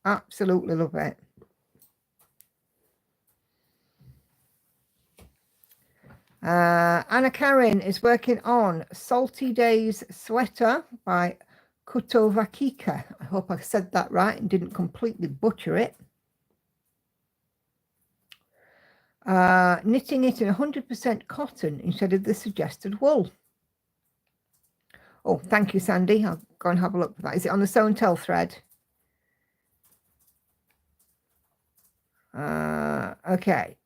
Absolutely love it. Anna Karen is working on Salty Days Sweater by Kutovakika. I hope I said that right and didn't completely butcher it. Knitting it in 100% cotton instead of the suggested wool. Oh, thank you, Sandy. I'll go and have a look for that. Is it on the Sew and Tell thread? Okay.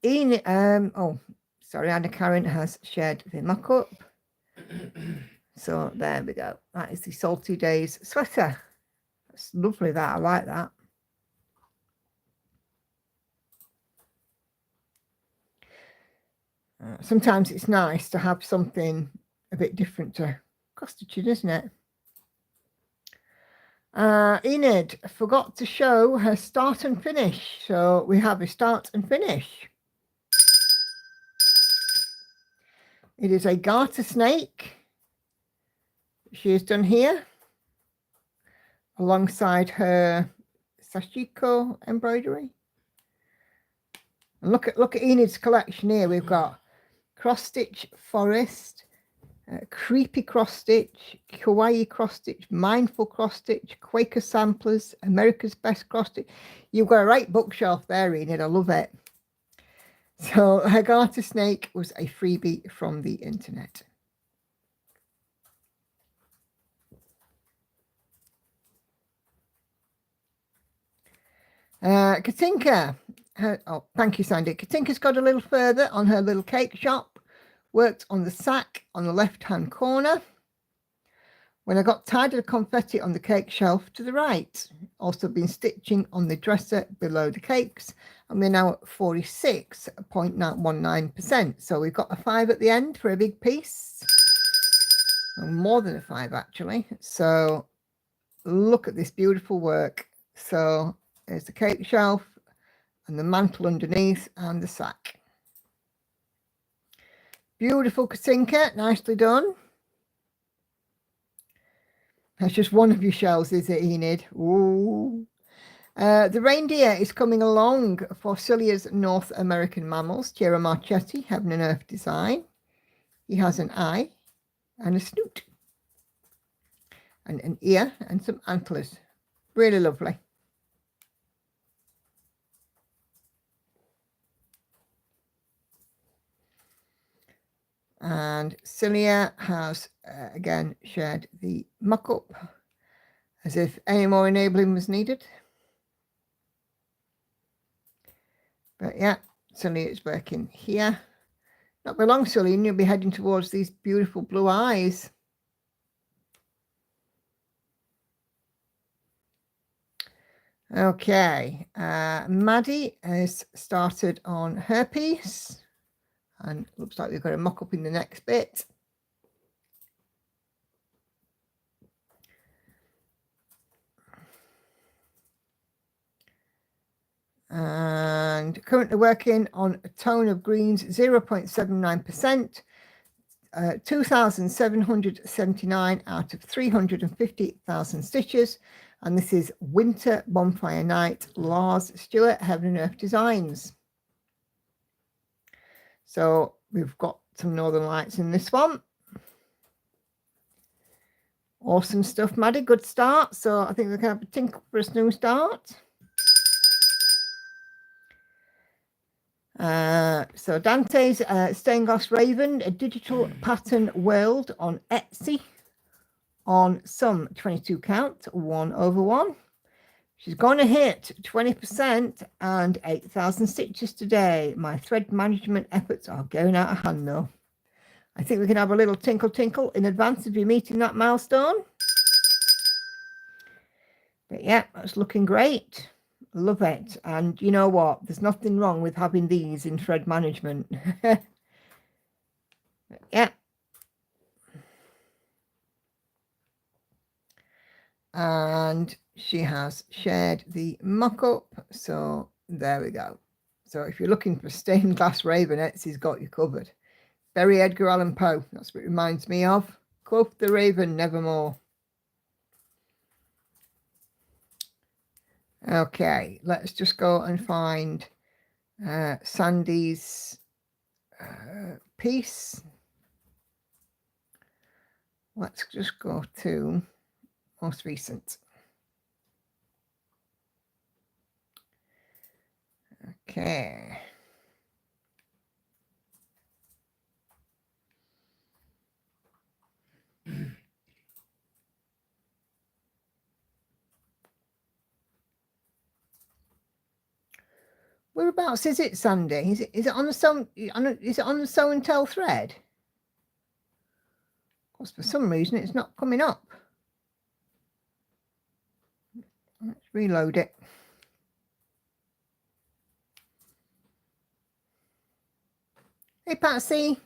Oh, sorry, Anna Karen has shared the mock-up. So there we go. That is the Salty Days sweater. That's lovely, that. I like that. Sometimes it's nice to have something a bit different to cross stitching, isn't it? Enid forgot to show her start and finish. So we have a start and finish. It is a garter snake she has done here alongside her sashiko embroidery. And look at Enid's collection here. We've got cross stitch forest, creepy cross stitch, kawaii cross stitch, mindful cross stitch, Quaker samplers, America's best cross stitch. You've got a right bookshelf there, Enid. I love it. So her garter snake was a freebie from the internet. Katinka, oh, thank you, Sandy. Katinka's got a little further on her little cake shop. Worked on the sack on the left-hand corner. When I got tired of the confetti on the cake shelf to the right. Also been stitching on the dresser below the cakes. And we're now at 46.19%. So we've got a 5 at the end for a big piece. Well, more than a 5, actually. So look at this beautiful work. So there's the cake shelf and the mantle underneath and the sack. Beautiful, Katinka. Nicely done. That's just one of your shells, is it, Enid? Ooh. The reindeer is coming along for Celia's North American Mammals. Chiara Marchetti, Heaven and Earth design. He has an eye and a snoot. And an ear and some antlers. Really lovely. And Celia has again shared the mock-up as if any more enabling was needed. But yeah, Celia is working here. Not very long, Celia, and you'll be heading towards these beautiful blue eyes. Okay, Maddie has started on her piece, and looks like we've got a mock-up in the next bit. And currently working on a tone of greens 0.79%, 2,779 out of 350,000 stitches. And this is Winter Bonfire Night, Lars Stewart, Heaven and Earth Designs. So we've got some Northern Lights in this one. Awesome stuff, Maddie. Good start. So I think we can have a tinkle for a new start. So Dante's Stained Glass Raven, a digital pattern world on Etsy on some 22 count, 1/1. She's going to hit 20% and 8,000 stitches today. My thread management efforts are going out of hand though. I think we can have a little tinkle tinkle in advance of you meeting that milestone. But yeah, that's looking great. Love it. And you know what? There's nothing wrong with having these in thread management. Yeah. And she has shared the mock-up. So there we go. So if you're looking for stained glass raven, Etsy's got you covered. Very Edgar Allan Poe. That's what it reminds me of. Quoth the raven, nevermore. Okay, let's just go and find Sandy's piece. Let's just go to most recent. Okay. Whereabouts is it, Sandy? Is it on the sew and tell thread? Because for some reason it's not coming up. Let's reload it. Hey, Patsy.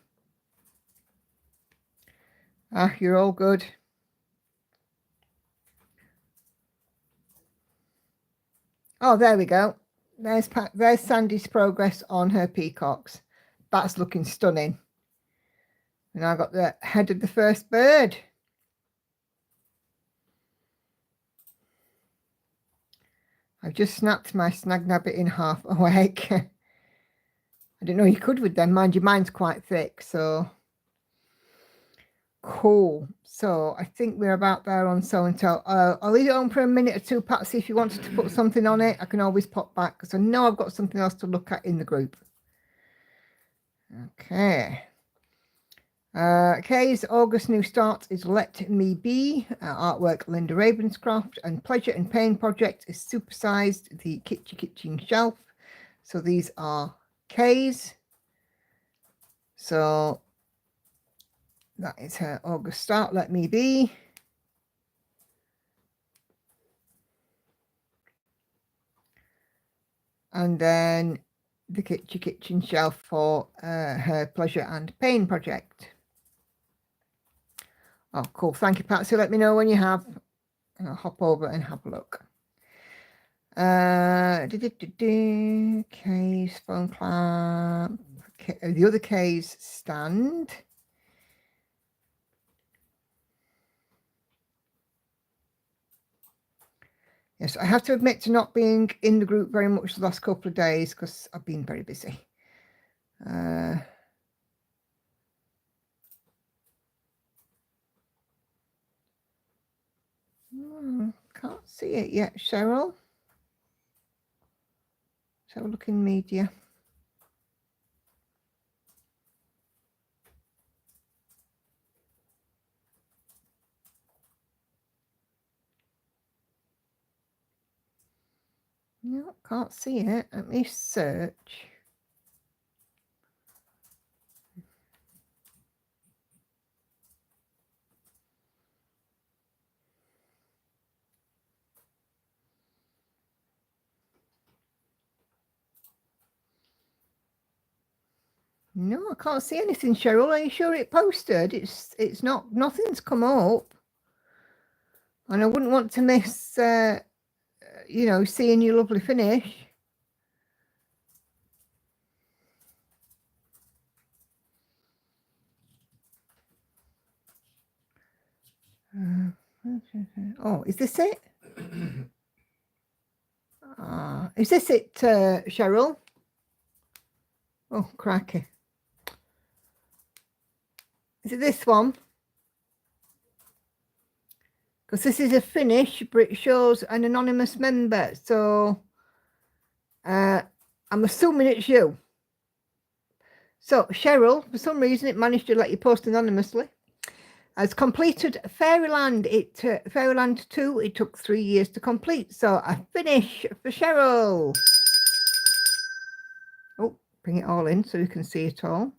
Ah, you're all good. Oh, there we go. There's Sandy's progress on her peacocks. That's looking stunning. And I got the head of the first bird. I've just snapped my snag nabbit in half awake. I didn't know you could with them. Mind you, mine's quite thick, so cool. So I think we're about there on sew and tell. I'll leave it on for a minute or two, Patsy. If you wanted to put something on it, I can always pop back because I know I've got something else to look at in the group. Okay. Kay's August new start is Let Me Be, artwork Linda Ravenscroft, and Pleasure and Pain project is supersized the kitchen shelf. So these are Kay's. So that is her August start, Let Me Be. And then the kitchen shelf for her Pleasure and Pain project. Oh, cool. Thank you, Patsy. Let me know when you have. And I'll hop over and have a look. K's phone clamp. The other K's stand. Yes, I have to admit to not being in the group very much the last couple of days because I've been very busy. Can't see it yet, Cheryl. So look in media. No, can't see it. Let me search. No, I can't see anything, Cheryl. Are you sure it posted? It's not, nothing's come up. And I wouldn't want to miss, you know, seeing your lovely finish. Oh, is this it? Is this it, Cheryl? Oh, cracky. Is it this one? Because this is a finish, but it shows an anonymous member. So I'm assuming it's you. So Cheryl, for some reason, it managed to let you post anonymously. Has completed Fairyland. Fairyland 2, it took 3 years to complete. So a finish for Cheryl. Oh, bring it all in so you can see it all.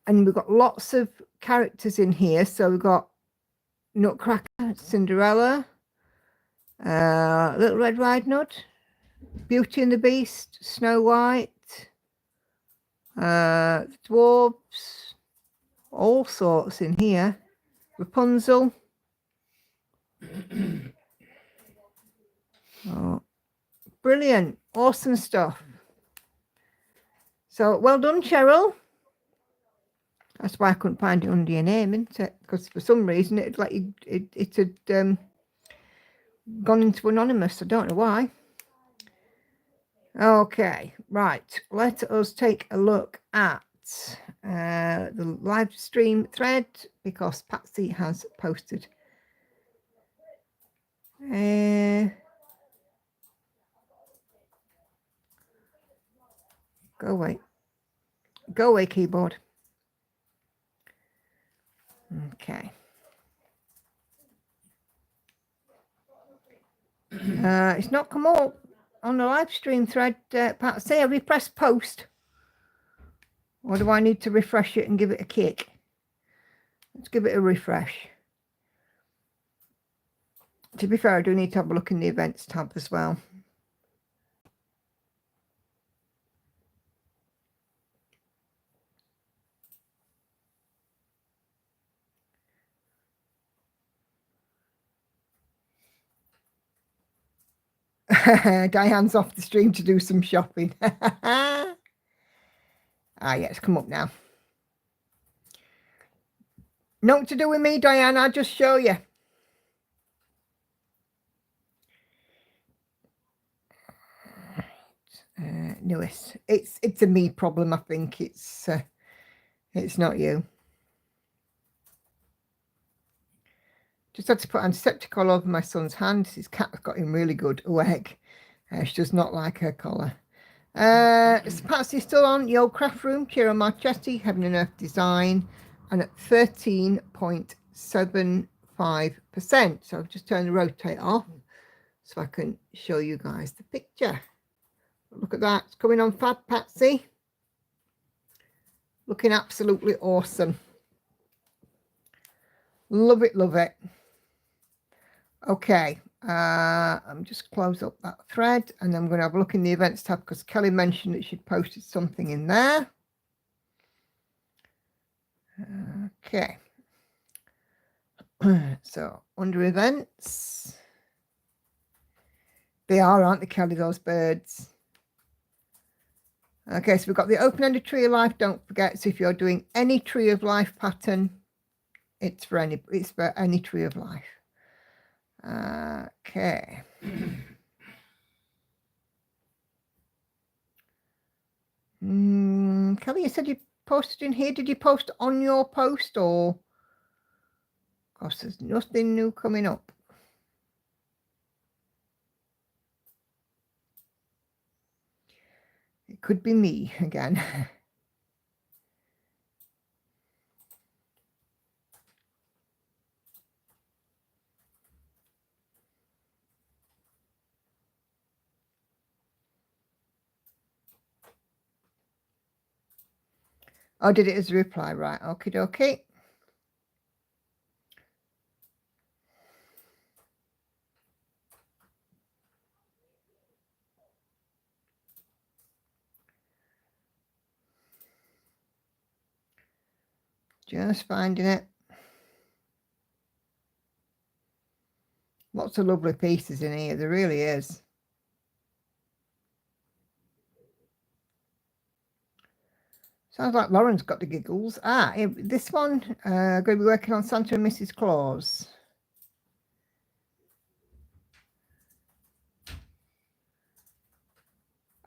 And we've got lots of characters in here. So we've got Nutcracker, Cinderella, Little Red Riding Hood, Beauty and the Beast, Snow White, dwarves, all sorts in here. Rapunzel. Oh, brilliant, awesome stuff. So well done, Cheryl. That's why I couldn't find it under your name, isn't it? Because for some reason it had gone into anonymous. I don't know why. Okay, right. Let us take a look at the live stream thread because Patsy has posted. Go away. Go away, keyboard. Okay. It's not come up on the live stream thread, Patsy. Have you pressed post? Or do I need to refresh it and give it a kick? Let's give it a refresh. To be fair, I do need to have a look in the events tab as well. Diane's off the stream to do some shopping. Yeah, it's come up now. Nothing to do with me, Diane. I'll just show you. Newest. It's a me problem. I think it's not you. Just had to put antiseptic all over my son's hand. His cat's got him really good awake. She does not like her collar. Is Patsy still on? Your craft room, Kira Marchetti, Heaven and Earth Design, and at 13.75%. So I've just turned the rotate off so I can show you guys the picture. Look at that. It's coming on fab, Patsy. Looking absolutely awesome. Love it, love it. Okay. I'm just close up that thread and I'm going to have a look in the events tab because Kelly mentioned that she'd posted something in there. Okay. So under events, they are, aren't they, Kelly, those birds? Okay, so we've got the open-ended tree of life. Don't forget, so if you're doing any tree of life pattern, it's for any tree of life. Okay. Kelly, you said you posted in here. Did you post on your post or? Gosh, there's nothing new coming up. It could be me again. Oh, did it as a reply, right? Okie dokie. Just finding it. Lots of lovely pieces in here. There really is. Sounds like Lauren's got the giggles. This one, going to be working on Santa and Mrs. Claus.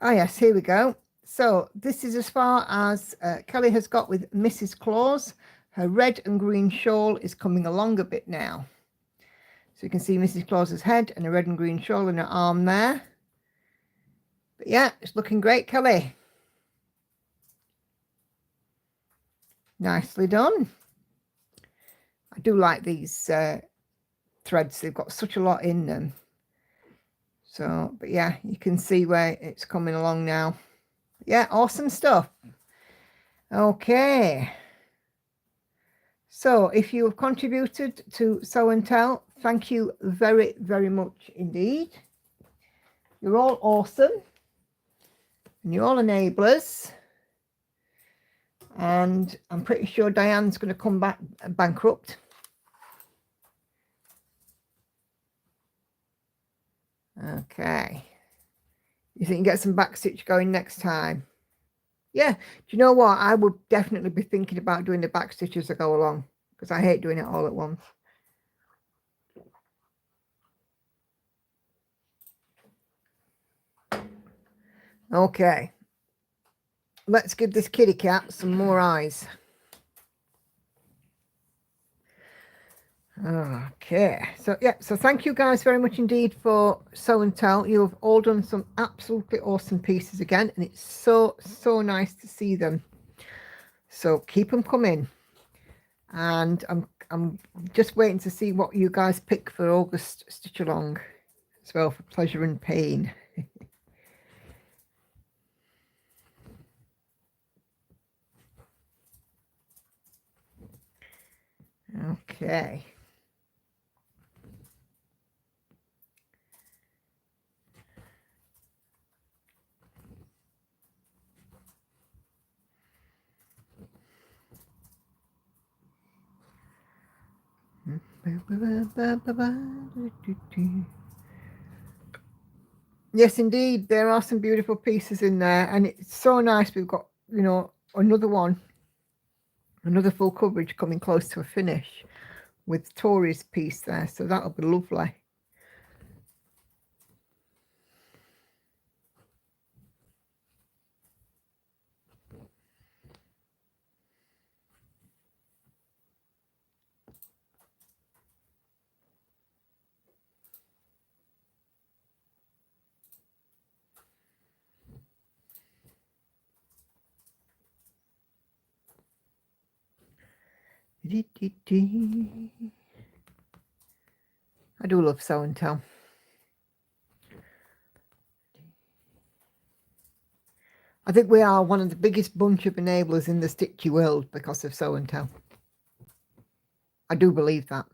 Oh yes, here we go. So this is as far as Kelly has got with Mrs. Claus. Her red and green shawl is coming along a bit now. So you can see Mrs. Claus's head and a red and green shawl in her arm there. But yeah, it's looking great, Kelly. Nicely done. I do like these threads. They've got such a lot in them. So, but yeah, you can see where it's coming along now. Yeah, awesome stuff. Okay. So if you have contributed to Sew and Tell, thank you very, very much indeed. You're all awesome. And you're all enablers. And I'm pretty sure Diane's going to come back bankrupt. Okay. You think you get some backstitch going next time? Yeah. Do you know what? I would definitely be thinking about doing the backstitch as I go along, because I hate doing it all at once. Okay. Let's give this kitty cat some more eyes. Okay, so yeah, so thank you guys very much indeed for Sew and Tell. You have all done some absolutely awesome pieces again, and it's so nice to see them. So keep them coming, and I'm just waiting to see what you guys pick for August Stitch Along as well, for Pleasure and Pain. Okay. Yes, indeed, there are some beautiful pieces in there, and it's so nice. We've got, you know, another full coverage coming close to a finish with Tori's piece there, so that'll be lovely. I do love Sew and Tell. I think we are one of the biggest bunch of enablers in the stitchy world because of Sew and Tell. I do believe that.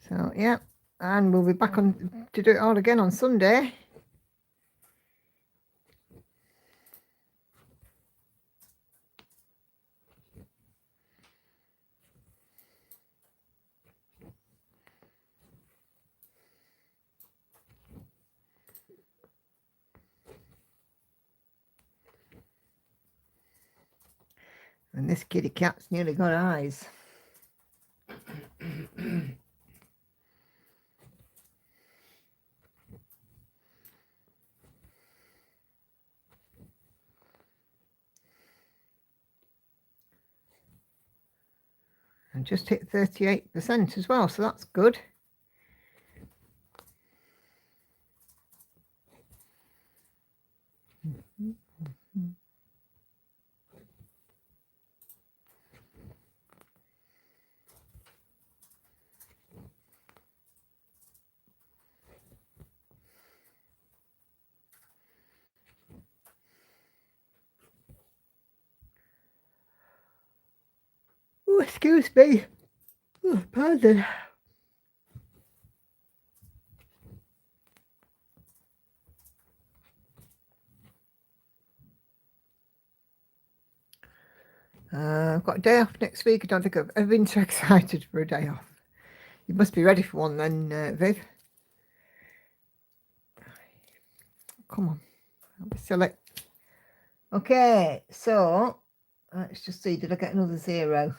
So yeah, and we'll be back on to do it all again on Sunday. And this kitty cat's nearly got eyes. And just hit 38% as well, so that's good. Oh, excuse me. Oh, pardon. I've got a day off next week. I don't think I've ever been so excited for a day off. You must be ready for one then, Viv. Come on. I'll be silly. Okay, so let's just see. Did I get another 0?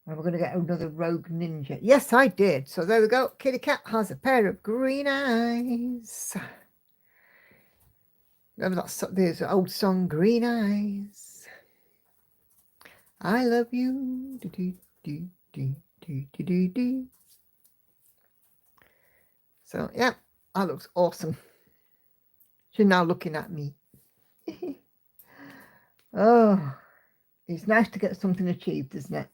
Are we going to get another rogue ninja? Yes, I did. So there we go. Kitty Cat has a pair of green eyes. Remember that there's an old song, Green Eyes. I love you. Do, do, do, do, do, do, do, do. So yeah, that looks awesome. She's now looking at me. Oh, it's nice to get something achieved, isn't it?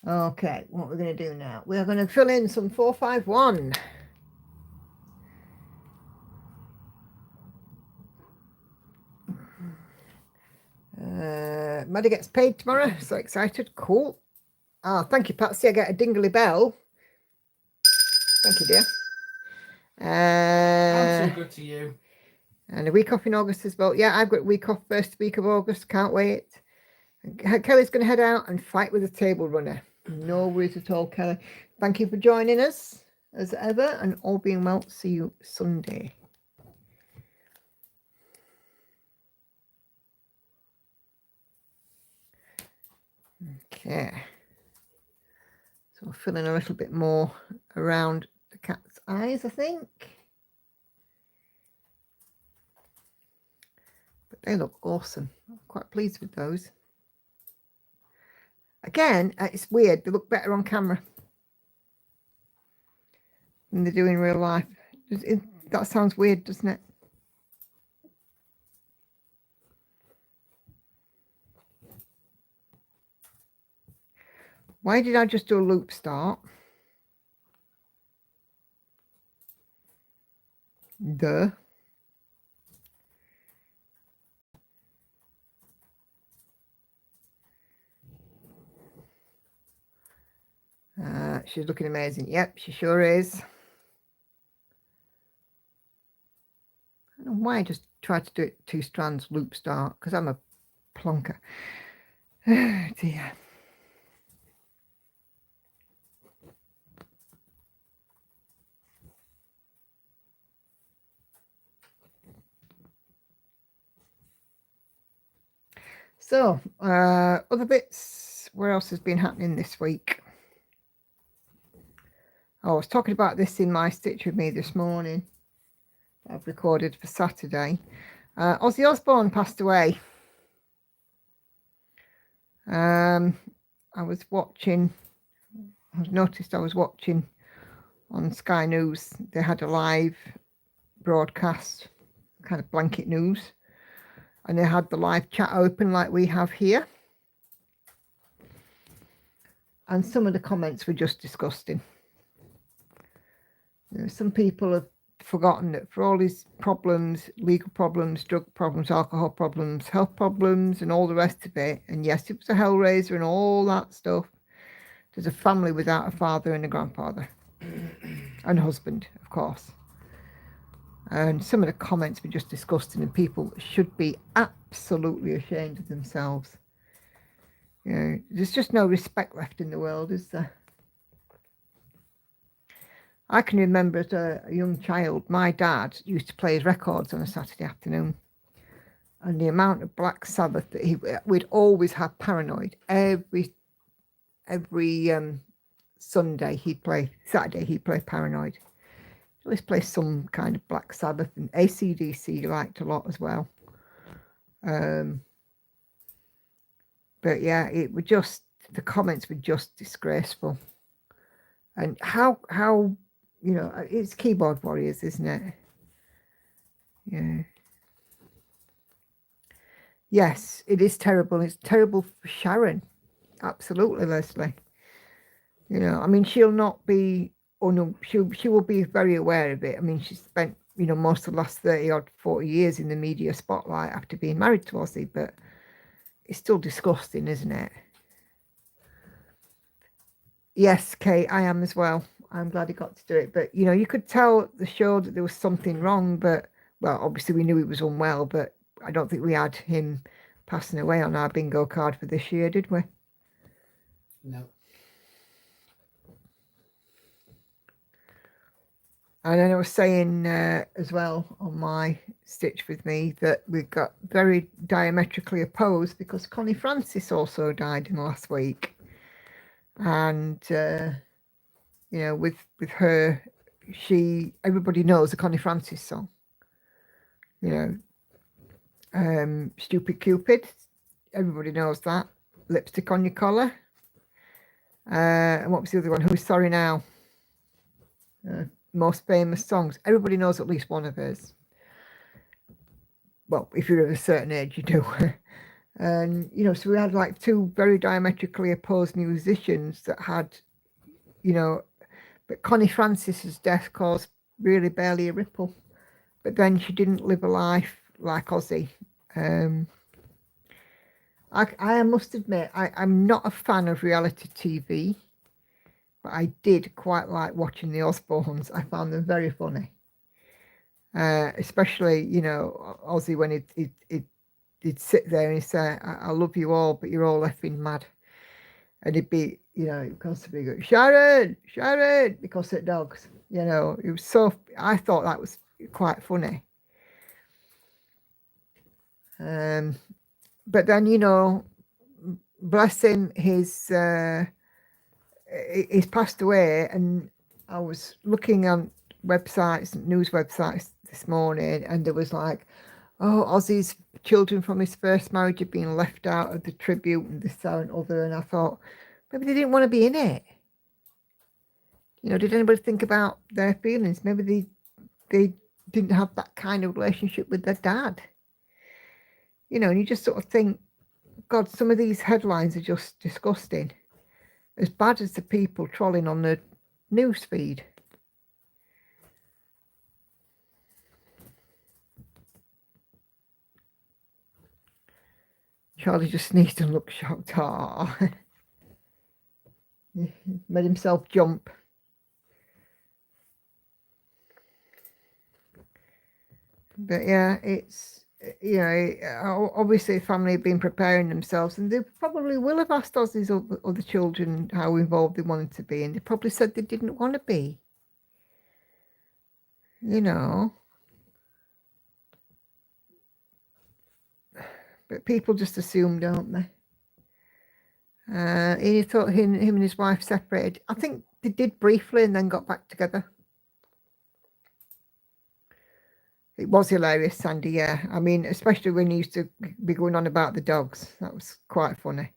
Okay, what we're going to do now, we're going to fill in some 451. Maddie gets paid tomorrow, so excited. Cool. Ah, thank you, Patsy. I get a dingly bell. Thank you, dear. I'm too good to you. And a week off in August as well. Yeah, I've got a week off first week of August. Can't wait. Kelly's going to head out and fight with a table runner. No worries at all, Kelly. Thank you for joining us as ever, and all being well, see you Sunday. Okay. So we're filling a little bit more around the cat's eyes, I think. But they look awesome. I'm quite pleased with those. Again, it's weird. They look better on camera than they do in real life. That sounds weird, doesn't it? Why did I just do a loop start? Duh. She's looking amazing. Yep, she sure is. I don't know why I just tried to do it 2 strands loop start, because I'm a plonker. Oh dear. So, other bits, where else has been happening this week? I was talking about this in my Stitch With Me this morning. I've recorded for Saturday. Ozzy Osbourne passed away. I was watching on Sky News. They had a live broadcast, kind of blanket news. And they had the live chat open like we have here. And some of the comments were just disgusting. You know, some people have forgotten that for all his problems, legal problems, drug problems, alcohol problems, health problems, and all the rest of it, and yes, it was a hellraiser and all that stuff, there's a family without a father and a grandfather. And a husband, of course. And some of the comments were just disgusting, and people should be absolutely ashamed of themselves. You know, there's just no respect left in the world, is there? I can remember as a young child, my dad used to play his records on a Saturday afternoon. And the amount of Black Sabbath that we'd always have Paranoid. Every Sunday he'd play, Saturday he'd play Paranoid. always play some kind of Black Sabbath, and AC/DC liked a lot as well. But yeah, it was just, the comments were just disgraceful. And how you know, it's keyboard warriors, isn't it? Yeah. Yes, it is terrible. It's terrible for Sharon. Absolutely, Leslie. You know, I mean, she'll not be, she will be very aware of it. I mean, she spent, you know, most of the last 30 or 40 years in the media spotlight after being married to Ozzy, but it's still disgusting, isn't it? Yes, Kate, I am as well. I'm glad he got to do it. But, you know, you could tell at the show that there was something wrong, but, well, obviously we knew he was unwell, but I don't think we had him passing away on our bingo card for this year, did we? No. And then I was saying as well on my Stitch With Me that we got very diametrically opposed because Connie Francis also died in the last week. And, you know, with her, everybody knows the Connie Francis song. You know, Stupid Cupid, everybody knows that. Lipstick on Your Collar. And what was the other one? Who's Sorry Now? Most famous songs. Everybody knows at least one of hers. Well, if you're of a certain age, you do. And, you know, so we had like two very diametrically opposed musicians that had, you know, but Connie Francis's death caused really barely a ripple. But then she didn't live a life like Ozzy. I must admit, I'm not a fan of reality TV. But I did quite like watching the Osbournes. I found them very funny. Especially, you know, Ozzy when he'd sit there and he'd say, I love you all, but you're all effing mad. And he'd be, you know, constantly go, Sharon, Sharon, because of dogs. You know, it was so, I thought that was quite funny. But then, you know, bless him, he's passed away, and I was looking on websites, news websites this morning, and there was like, oh, Ozzy's children from his first marriage have been left out of the tribute and this, that, and other. And I thought, maybe they didn't want to be in it. You know, did anybody think about their feelings? Maybe they didn't have that kind of relationship with their dad. You know, and you just sort of think, God, some of these headlines are just disgusting. As bad as the people trolling on the news feed. Charlie just sneezed and looked shocked. Ah, made himself jump. But yeah, it's, you know, obviously the family have been preparing themselves, and they probably will have asked Ozzy's other children how involved they wanted to be, and they probably said they didn't want to be. You know. But people just assume, don't they? He thought him and his wife separated. I think they did briefly and then got back together. It was hilarious, Sandy, yeah. I mean, especially when he used to be going on about the dogs. That was quite funny.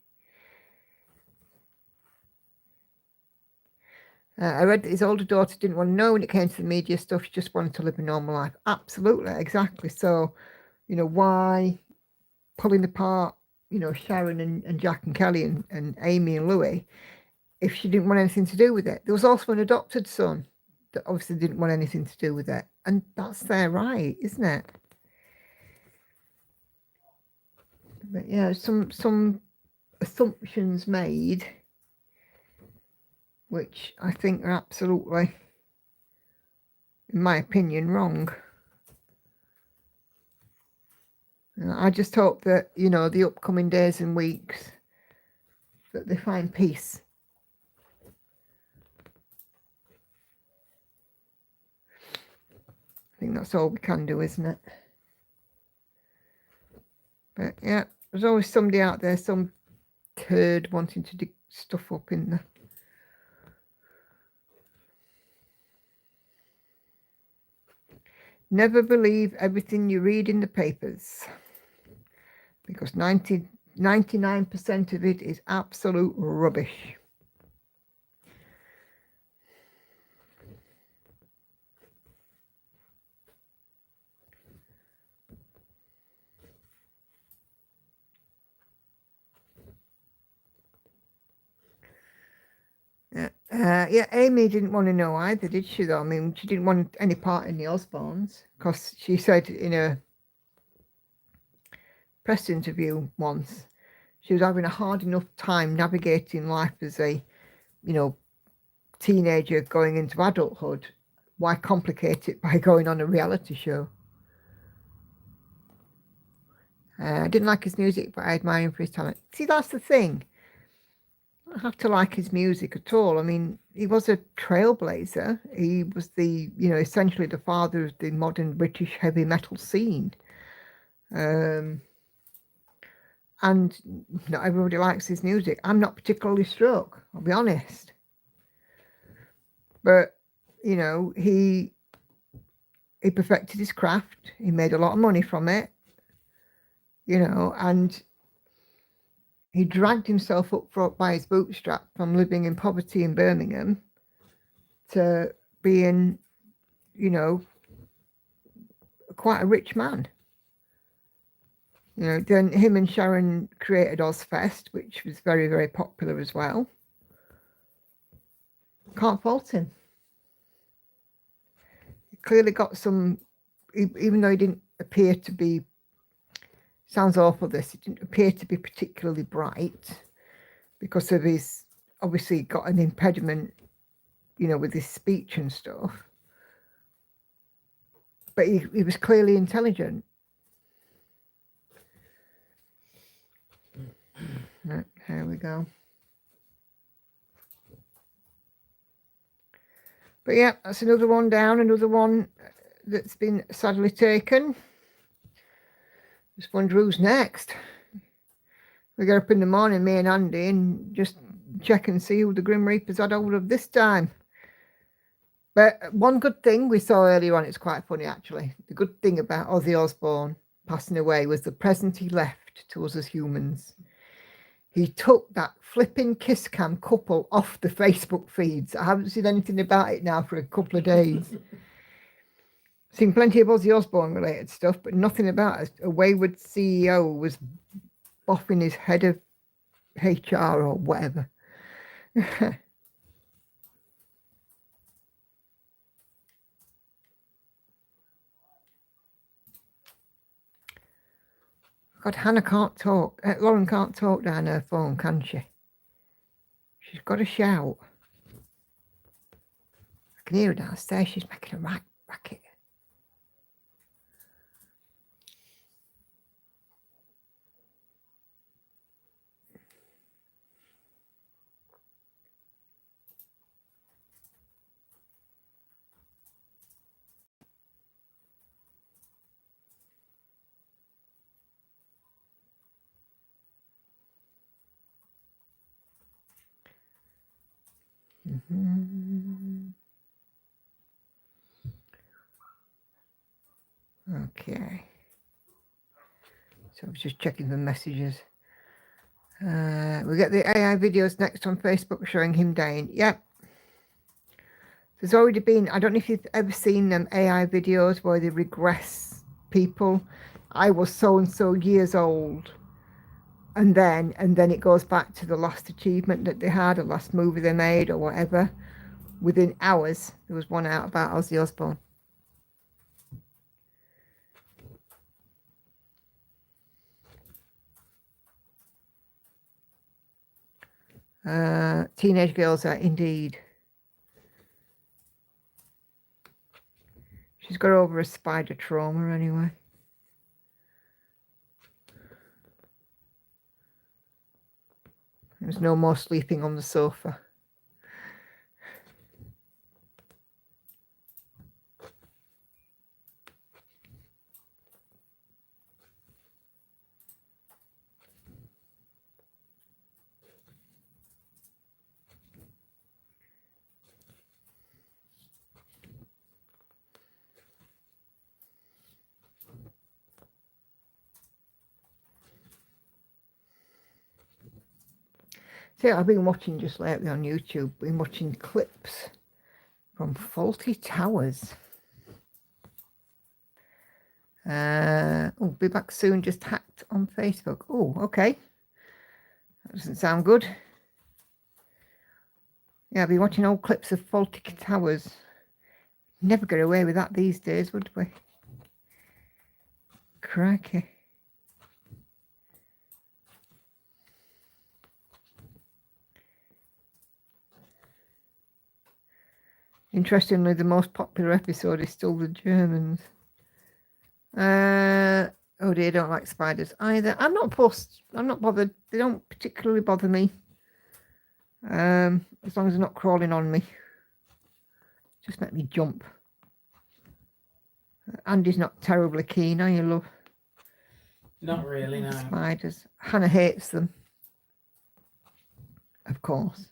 I read that his older daughter didn't want to know when it came to the media stuff. She just wanted to live a normal life. Absolutely, exactly. So, you know, why pulling apart, you know, Sharon and Jack and Kelly and Amy and Louis if she didn't want anything to do with it? There was also an adopted son that obviously didn't want anything to do with it. And that's their right, isn't it? But yeah, some assumptions made, which I think are absolutely, in my opinion, wrong. And I just hope that, you know, the upcoming days and weeks, that they find peace. I think that's all we can do, isn't it? But yeah, there's always somebody out there, some turd wanting to dig stuff up in there. Never believe everything you read in the papers, because 99% of it is absolute rubbish. Yeah, Amy didn't want to know either, did she, though? I mean, she didn't want any part in the Osbournes, because she said in a press interview once she was having a hard enough time navigating life as a, teenager going into adulthood. Why complicate it by going on a reality show? I didn't like his music, but I admire him for his talent. See, that's the thing. I don't have to like his music at all. I mean, he was a trailblazer. He was essentially the father of the modern British heavy metal scene. And not everybody likes his music. I'm not particularly struck, I'll be honest. But, he perfected his craft. He made a lot of money from it, and he dragged himself up by his bootstrap from living in poverty in Birmingham to being, quite a rich man. Then him and Sharon created Ozfest, which was very, very popular as well. Can't fault him. He clearly got some, even though he didn't appear to be, sounds awful this, he didn't appear to be particularly bright because of his, obviously got an impediment, with his speech and stuff. But he was clearly intelligent. Right, here we go. But yeah, that's another one down, another one that's been sadly taken. Just wonder who's next. We get up in the morning, me and Andy, and just check and see who the Grim Reapers had hold of this time. But one good thing we saw earlier on, it's quite funny actually. The good thing about Ozzy Osbourne passing away was the present he left to us as humans. He took that flipping kiss cam couple off the Facebook feeds. I haven't seen anything about it now for a couple of days. Seen plenty of Ozzy Osbourne related stuff, but nothing about it. A wayward CEO was boffing his head of HR or whatever. God, Hannah can't talk. Lauren can't talk down her phone, can she? She's got to shout. I can hear her downstairs. She's making a racket. Okay. So I was just checking the messages. We get the AI videos next on Facebook showing him dying. Yep. There's already been, I don't know if you've ever seen them AI videos where they regress people. I was so and so years old. And then it goes back to the last achievement that they had, or last movie they made, or whatever. Within hours, there was one out about Ozzy Osbourne. Teenage girls are indeed. She's got over a spider trauma anyway. There's no more sleeping on the sofa. See, I've been watching just lately on YouTube, been watching clips from faulty towers. Oh, be back soon, just hacked on Facebook. Oh, okay. That doesn't sound good. Yeah, I've been watching old clips of faulty towers. Never get away with that these days, would we? Crikey. Interestingly, the most popular episode is still the Germans. Oh dear, I don't like spiders either. I'm not bothered. They don't particularly bother me. As long as they're not crawling on me. Just make me jump. Andy's not terribly keen, are you, love? Not really, no. Spiders. Hannah hates them. Of course.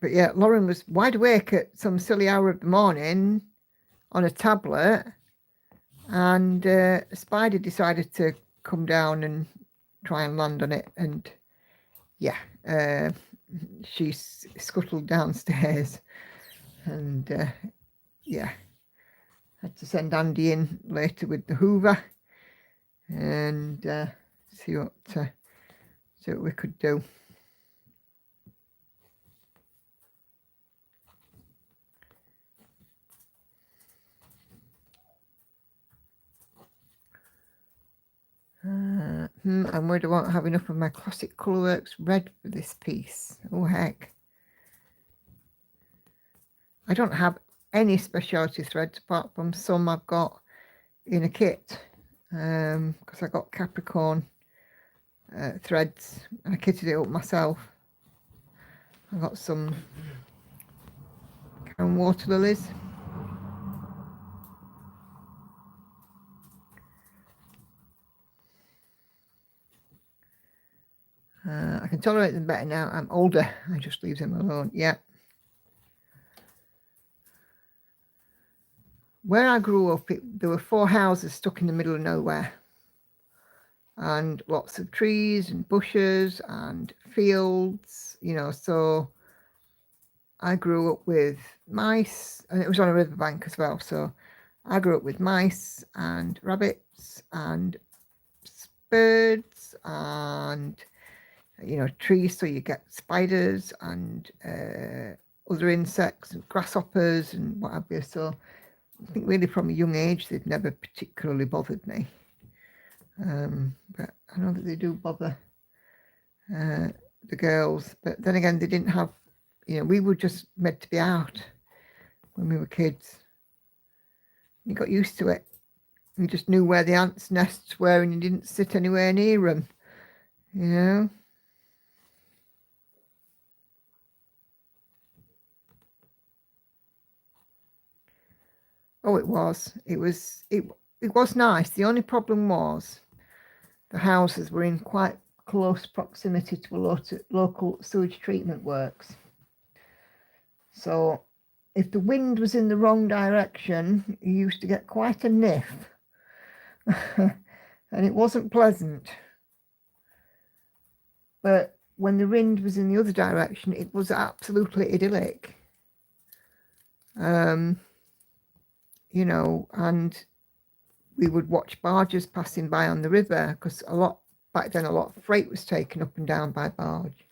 But yeah, Lauren was wide awake at some silly hour of the morning on a tablet, and a spider decided to come down and try and land on it, and yeah, she scuttled downstairs, and yeah, had to send Andy in later with the Hoover and see what we could do. I'm worried I won't have enough of my classic Colourworks red for this piece. Oh heck. I don't have any specialty threads apart from some I've got in a kit, because I got Capricorn threads and I kitted it up myself. I got some water lilies. I can tolerate them better now. I'm older. I just leave them alone. Yeah. Where I grew up, there were 4 houses stuck in the middle of nowhere. And lots of trees and bushes and fields, you know, so I grew up with mice, and it was on a riverbank as well. So I grew up with mice and rabbits and birds and, you know, trees. So you get spiders and other insects and grasshoppers and what have you. So I think really from a young age, they've never particularly bothered me. But I know that they do bother the girls. But then again, they didn't have, you know, we were just meant to be out when we were kids. You got used to it. You just knew where the ants' nests were and you didn't sit anywhere near them, you know. Oh, it was nice. The only problem was the houses were in quite close proximity to a local sewage treatment works. So if the wind was in the wrong direction, you used to get quite a niff. And it wasn't pleasant. But when the wind was in the other direction, it was absolutely idyllic. You know, and we would watch barges passing by on the river, because back then a lot of freight was taken up and down by barge.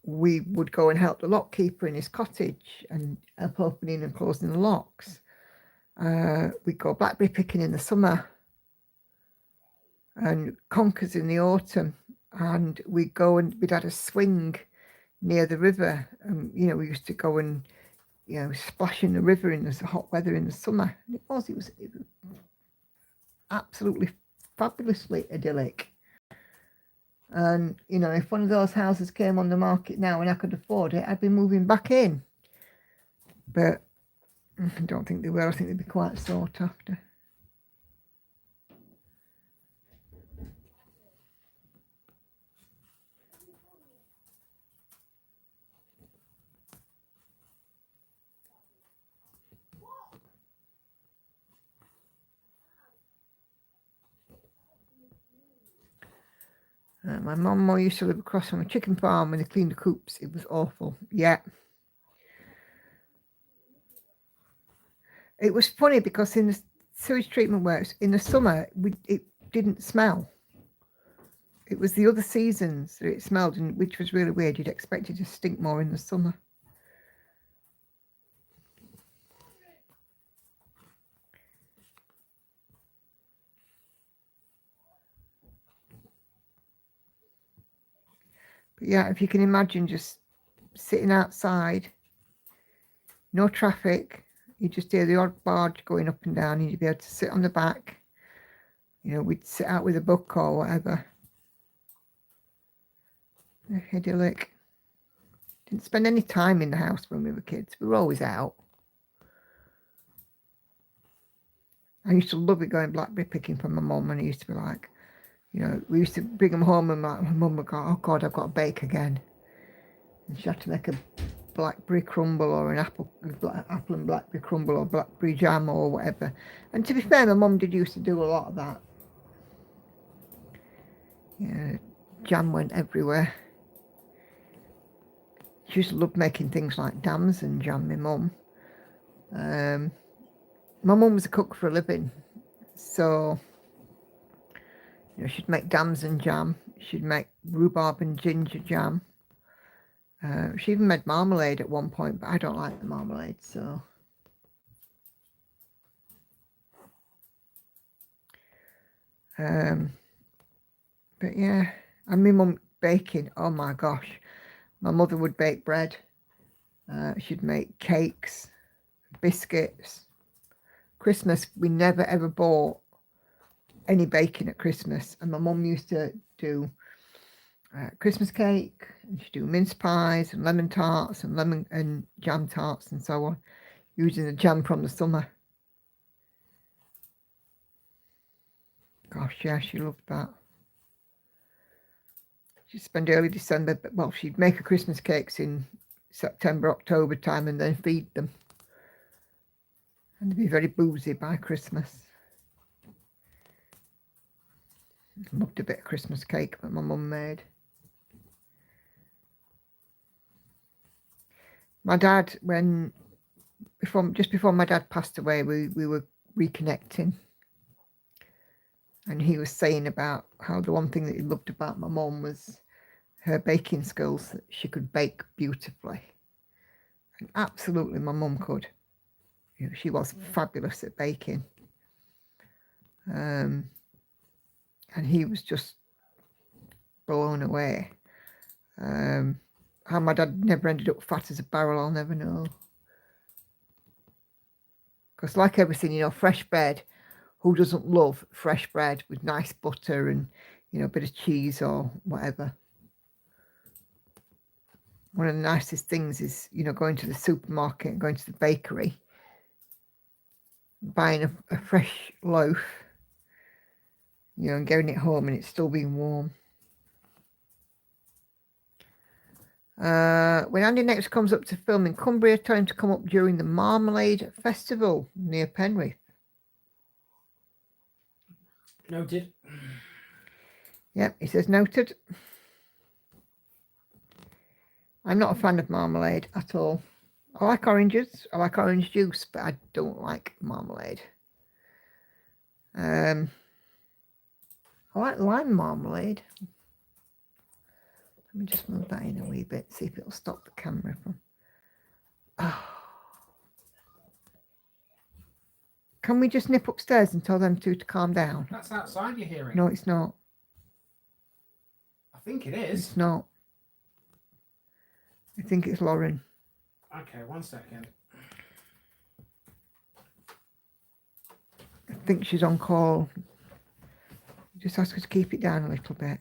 We would go and help the lock keeper in his cottage and help opening and closing the locks. We'd go blackberry picking in the summer and conkers in the autumn, and we'd had a swing near the river. You know, we used to go and, you know, splash in the river in the hot weather in the summer. And it was absolutely fabulously idyllic. And, you know, if one of those houses came on the market now and I could afford it, I'd be moving back in. But I don't think they were. I think they'd be quite sought after. My mum used to live across from a chicken farm when they cleaned the coops. It was awful. Yeah. It was funny because in the sewage treatment works, in the summer, it didn't smell. It was the other seasons that it smelled, and which was really weird. You'd expect it to stink more in the summer. But yeah, if you can imagine just sitting outside, no traffic, you just hear the odd barge going up and down, and you'd be able to sit on the back. You know, we'd sit out with a book or whatever. Idyllic. Didn't spend any time in the house when we were kids. We were always out. I used to love it going blackberry picking from my mum, and I used to be like, you know, we used to bring them home, and my mum would go, oh God, I've got to bake again. And she had to make a blackberry crumble or an apple and blackberry crumble or blackberry jam or whatever. And to be fair, my mum did used to do a lot of that. Yeah, jam went everywhere. She used to love making things like dams and jam, my mum. My mum was a cook for a living, so you know, she'd make dams and jam. She'd make rhubarb and ginger jam. She even made marmalade at one point, but I don't like the marmalade, so. But yeah, and my mum baking, oh my gosh. My mother would bake bread. She'd make cakes, biscuits. Christmas, we never ever bought any baking at Christmas. And my mum used to do Christmas cake, and she'd do mince pies and lemon tarts and lemon and jam tarts and so on, using the jam from the summer. Gosh, yeah, she loved that. She'd spend early December, but well, she'd make her Christmas cakes in September, October time, and then feed them. And they'd be very boozy by Christmas. Loved a bit of Christmas cake that my mum made. My dad, just before my dad passed away, we were reconnecting. And he was saying about how the one thing that he loved about my mum was her baking skills, that she could bake beautifully. And absolutely my mum could. You know, she was fabulous at baking. And he was just blown away. How my dad never ended up fat as a barrel, I'll never know. Because like everything, you know, fresh bread, who doesn't love fresh bread with nice butter and, you know, a bit of cheese or whatever? One of the nicest things is, you know, going to the supermarket and going to the bakery, buying a fresh loaf, you know, and getting it home and it's still being warm. When Andy next comes up to film in Cumbria, tell him to come up during the Marmalade Festival near Penrith. Noted. Yep, he says noted. I'm not a fan of marmalade at all. I like oranges. I like orange juice, but I don't like marmalade. I like lime marmalade. Let me just move that in a wee bit, see if it'll stop the camera from. Oh. Can we just nip upstairs and tell them two to calm down? That's outside you're hearing. No, it's not. I think it is. It's not. I think it's Lauren. Okay, 1 second. I think she's on call. Just ask her to keep it down a little bit.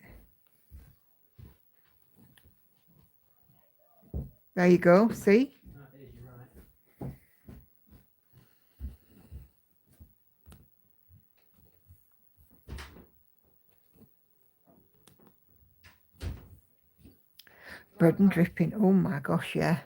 There you go, see? That is, you're right. Bread and dripping. Oh my gosh, yeah.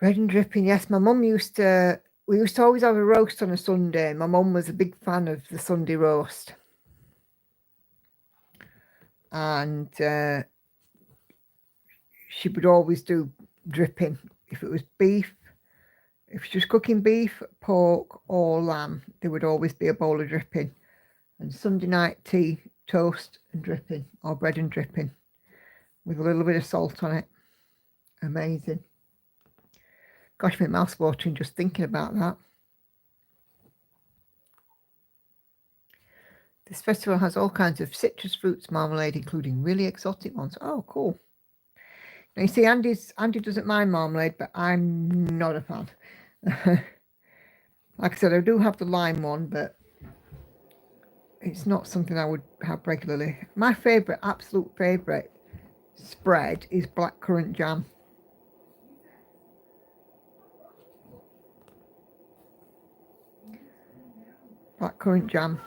Bread and dripping, yes. My mum used to, we used to always have a roast on a Sunday. My mum was a big fan of the Sunday roast. And she would always do dripping. If it was beef, if she was cooking beef, pork or lamb, there would always be a bowl of dripping. And Sunday night tea, toast and dripping, or bread and dripping, with a little bit of salt on it. Amazing. Gosh, my mouth's watering just thinking about that. This festival has all kinds of citrus fruits marmalade, including really exotic ones. Oh, cool. Now, you see, Andy doesn't mind marmalade, but I'm not a fan. Like I said, I do have the lime one, but it's not something I would have regularly. My favourite, absolute favourite spread is blackcurrant jam. Blackcurrant jam.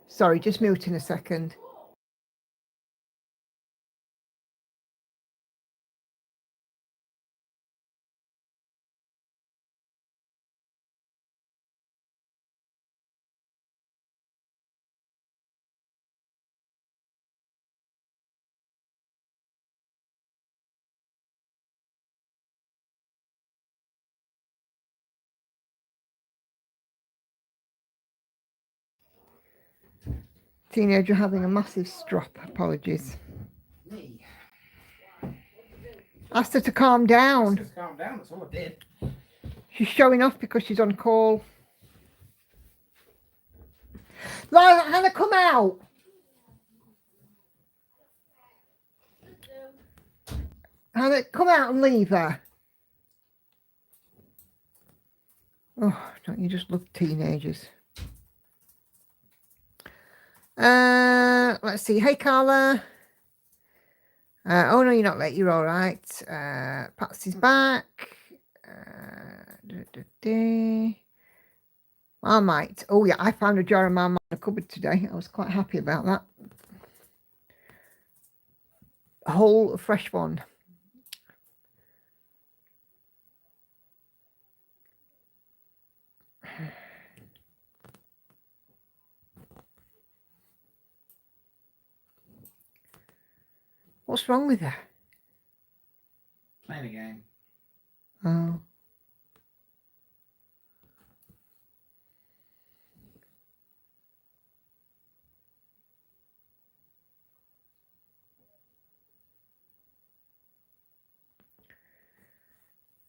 Sorry, just muting a second. Teenager having a massive strop. Apologies. Me. Asked her to calm down. Just calm down, that's all I did. She's showing off because she's on call. Lila, Hannah, come out. Hannah, come out and leave her. Oh, don't you just love teenagers? Let's see. Hey, Carla. Oh, no, you're not late. You're all right. Patsy's back. Marmite. Oh, yeah, I found a jar of Marmite in the cupboard today. I was quite happy about that. A whole fresh one. What's wrong with her? Playing a game. Oh.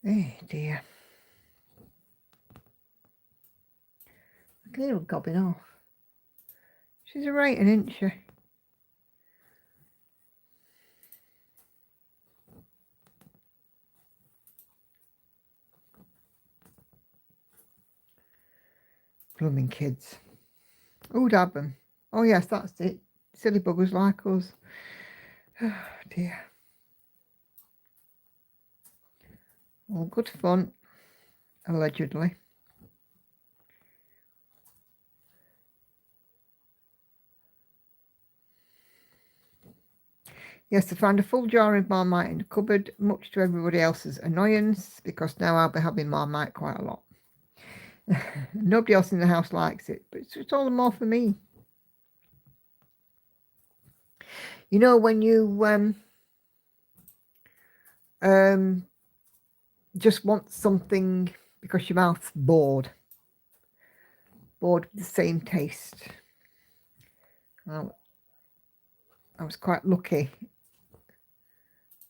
Oh dear. I can hear her gobbing off. She's a rating, isn't she? Blooming kids. Who'd have them? Oh yes, that's it. Silly buggers like us. Oh dear. All good fun, allegedly. Yes, I found a full jar of Marmite in the cupboard, much to everybody else's annoyance, because now I'll be having Marmite quite a lot. Nobody else in the house likes it, but it's all the more for me. You know, when you just want something because your mouth's bored with the same taste. Well, I was quite lucky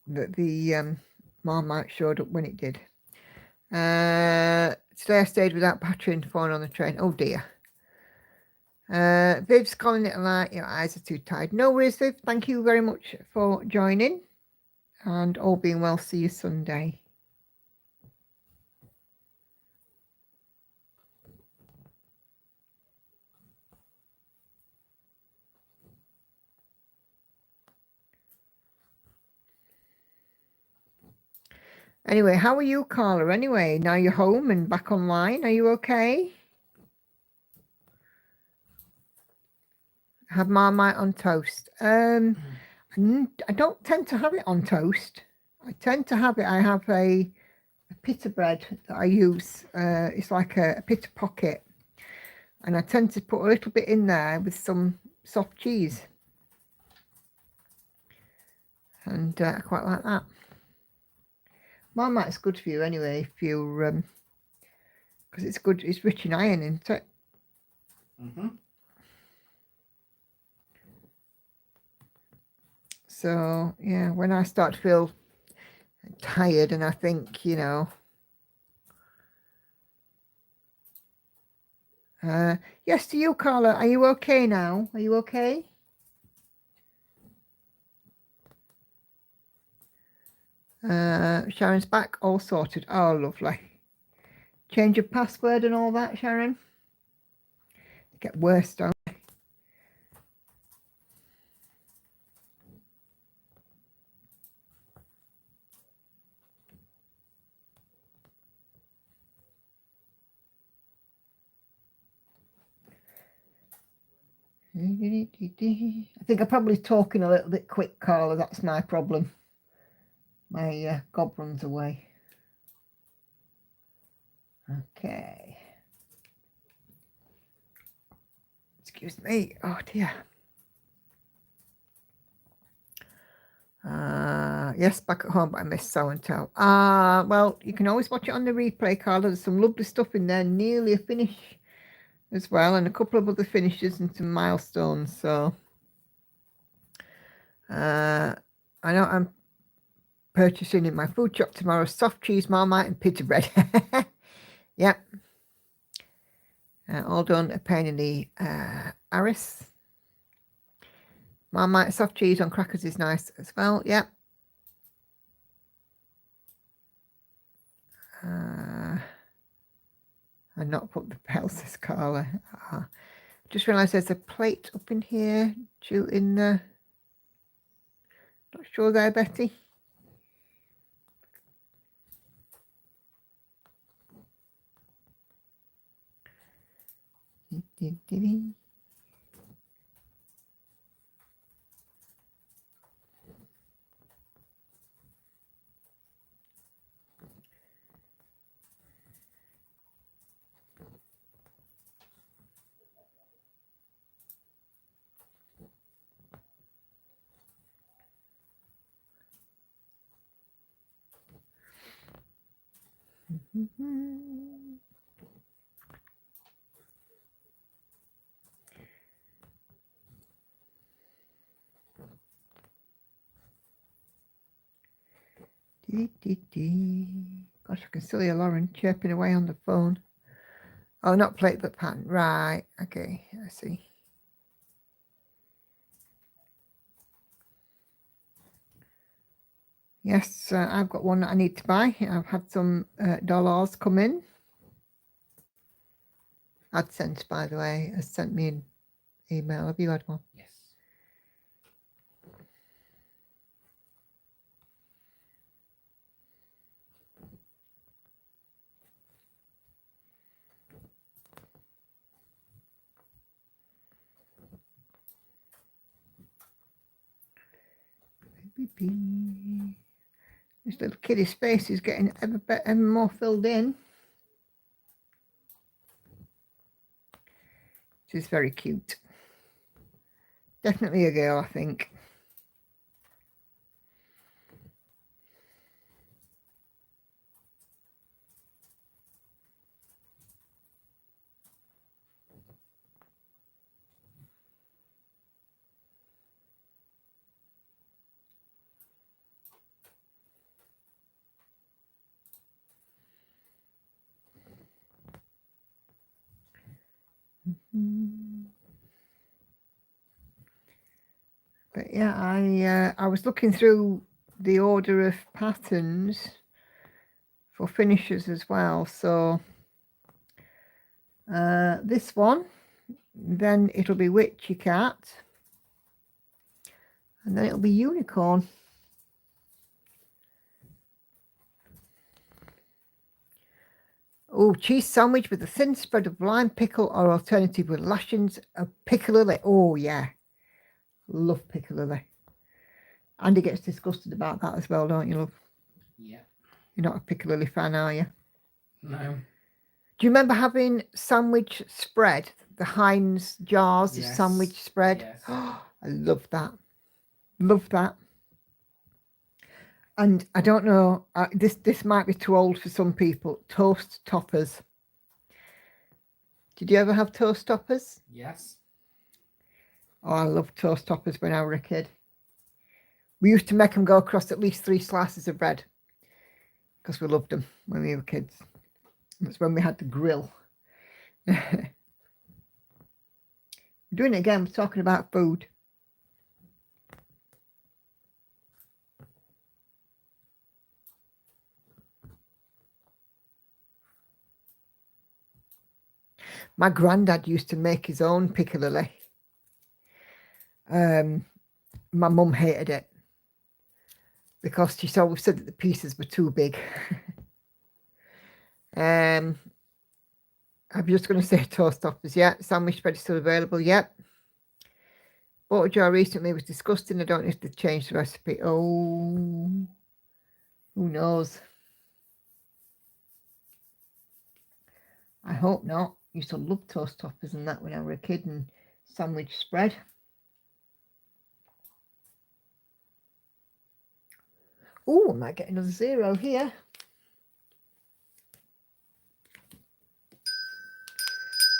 that the Marmite showed up when it did. Today I stayed without battery and phone on the train. Oh dear. Viv's calling it a light. Your eyes are too tired. No worries, Viv. Thank you very much for joining. And all being well, see you Sunday. Anyway, how are you, Carla? Anyway, now you're home and back online. Are you okay? Have Marmite on toast. I don't tend to have it on toast. I tend to have it. I have a pita bread that I use. It's like a pita pocket, and I tend to put a little bit in there with some soft cheese, and I quite like that. Marmite's good for you anyway, if you because it's good. It's rich in iron, isn't it? Mm-hmm. So yeah, when I start to feel tired and I think, yes, to you, Carla. Are you okay now? Are you okay? Sharon's back, all sorted. Oh, lovely. Change your password and all that, Sharon. They get worse, don't they? I think I'm probably talking a little bit quick, Carla. That's my problem. My gob runs away. Okay. Excuse me. Oh dear. Yes, back at home, but I missed so and tell. Well, you can always watch it on the replay, Carla. There's some lovely stuff in there, nearly a finish as well, and a couple of other finishes and some milestones. So I know I'm purchasing in my food shop tomorrow soft cheese, Marmite, and pita bread. Yep. All done. A pain in the arse. Marmite soft cheese on crackers is nice as well. Yep. And not put the bell, says Carla. Just realised there's a plate up in here. In the. Not sure there, Betty. Gosh, I can still hear Lauren chirping away on the phone. Oh, not plate, but pan. Right. Okay, I see. Yes, I've got one that I need to buy. I've had some dollars come in. AdSense, by the way, has sent me an email. Have you had one? Yes. This little kiddie's face is getting ever more filled in. She's very cute. Definitely a girl, I think. But yeah, I was looking through the order of patterns for finishes as well. So this one, then it'll be witchy cat, and then it'll be unicorn. Oh, cheese sandwich with a thin spread of lime pickle or alternative with lashings of piccalilli. Oh, yeah. Love piccalilli. Andy gets disgusted about that as well, don't you, love? Yeah. You're not a piccalilli fan, are you? No. Do you remember having sandwich spread? The Heinz jars of Yes. sandwich spread? Yes. Oh, I love that. Love that. And I don't know, this might be too old for some people. Toast toppers. Did you ever have toast toppers? Yes. Oh, I loved toast toppers when I was a kid. We used to make them go across at least 3 slices of bread because we loved them when we were kids. That's when we had the grill. We're doing it again. We're talking about food. My granddad used to make his own piccalilli. My mum hated it because she always said that the pieces were too big. I'm just going to say toast toppers. Yeah, sandwich spread is still available. Yep. Bought a jar recently. It was disgusting. I don't know if they changed the recipe. Oh, who knows? I hope not. Used to love toast toppers and that when I was a kid, and sandwich spread. Oh, I might get another 0 here.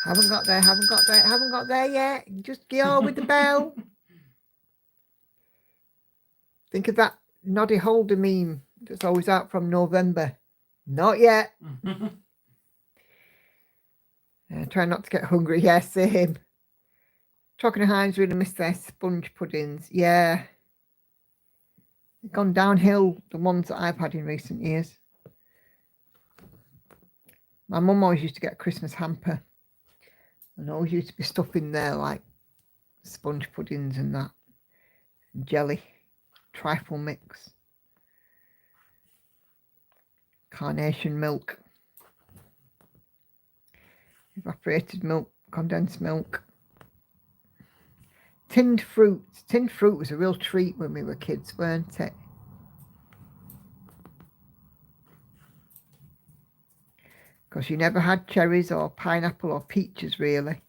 Haven't got there yet. Just go with the bell. Think of that Noddy Holder meme that's always out from November. Not yet. Try not to get hungry. Yeah, same. Talking to Heinz, really miss their sponge puddings. Yeah. They've gone downhill, the ones that I've had in recent years. My mum always used to get a Christmas hamper. And always used to be stuff in there like sponge puddings and that. And jelly. Trifle mix. Carnation milk. Evaporated milk. Condensed milk. Tinned fruit. Tinned fruit was a real treat when we were kids, weren't it? Because you never had cherries or pineapple or peaches, really.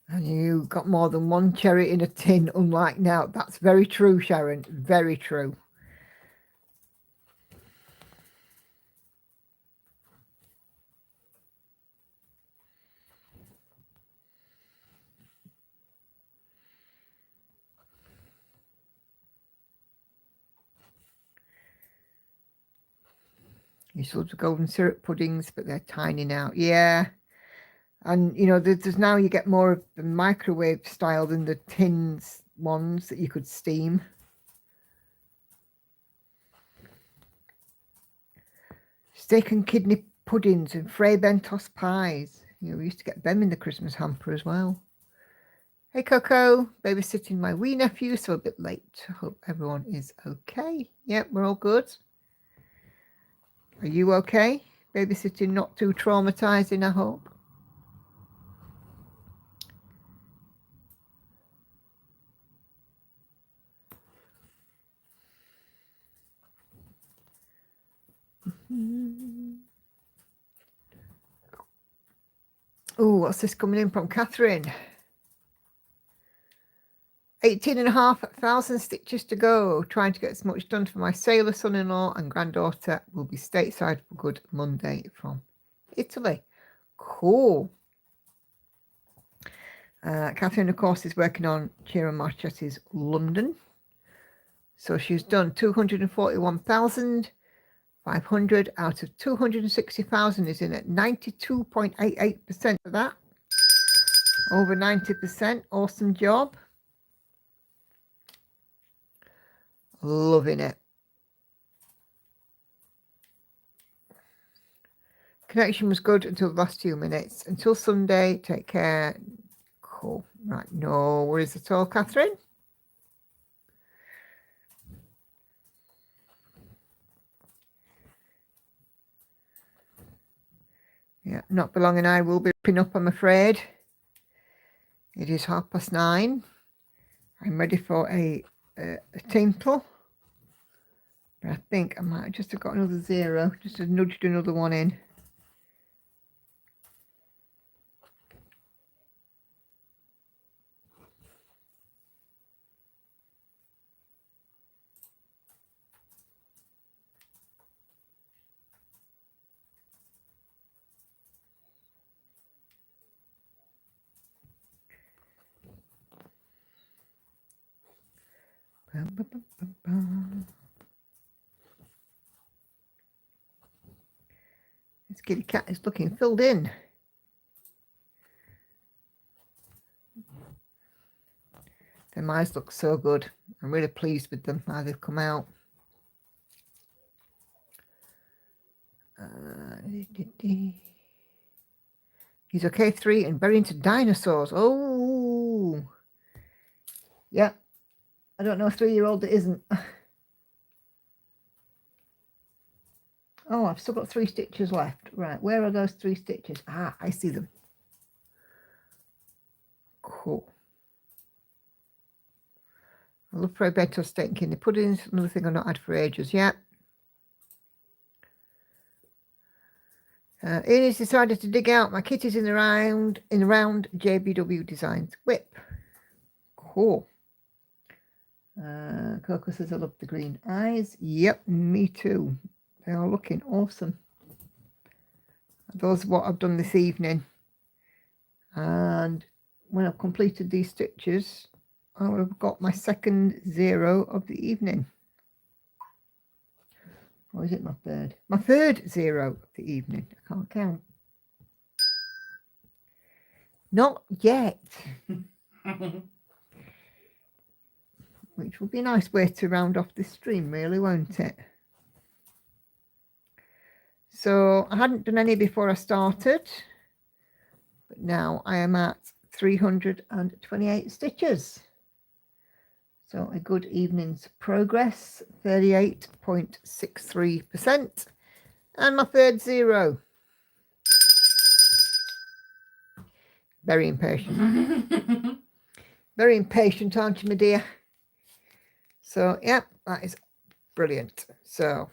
And you got more than one cherry in a tin, unlike now. That's very true, Sharon. Very true. You saw the golden syrup puddings, but they're tiny now. Yeah. And, you know, there's now you get more of the microwave style than the tins ones that you could steam. Steak and kidney puddings and Frey Bentos pies. You know, we used to get them in the Christmas hamper as well. Hey, Coco. Babysitting my wee nephew, so a bit late. Hope everyone is okay. Yep, we're all good. Are you okay? Babysitting not too traumatizing, I hope. Oh, what's this coming in from Catherine? 18,500 stitches to go. Trying to get as much done for my sailor son-in-law and granddaughter. Will be stateside for good Monday from Italy. Cool. Catherine, of course, is working on Ciara Marchetti's London. So she's done 241,500 out of 260,000 is in at 92.88% of that. Over 90%. Awesome job. Loving it. Connection was good until the last few minutes. Until Sunday, take care. Cool. Right, no worries at all, Catherine. Yeah, not belonging. I will be wrapping up, I'm afraid. It is 9:30. I'm ready for a tinkle. But I think I might just have got another 0. Just have nudged another one in. Bum, bum, bum, bum, bum. This kitty cat is looking filled in. Their eyes look so good. I'm really pleased with them, how they've come out. He's okay, 3 and very into dinosaurs. Oh, yeah. I don't know a 3-year-old that isn't. Oh, I've still got 3 stitches left. Right, where are those 3 stitches? Ah, I see them. Cool. I love for a better steak in the puddings. Another thing I've not had for ages yet. Ian's decided to dig out my kitties in the round JBW Designs whip. Cool. Coco says I love the green eyes. Yep, me too. They are looking awesome. Those are what I've done this evening. And when I've completed these stitches, I will have got my second 0 of the evening. Or is it my third? My third 0 of the evening. I can't count. Not yet. Which will be a nice way to round off this stream, really, won't it? So I hadn't done any before I started, but now I am at 328 stitches. So a good evening's progress, 38.63%, and my third 0. Very impatient. Very impatient, aren't you, my dear? So, yeah, that is brilliant. So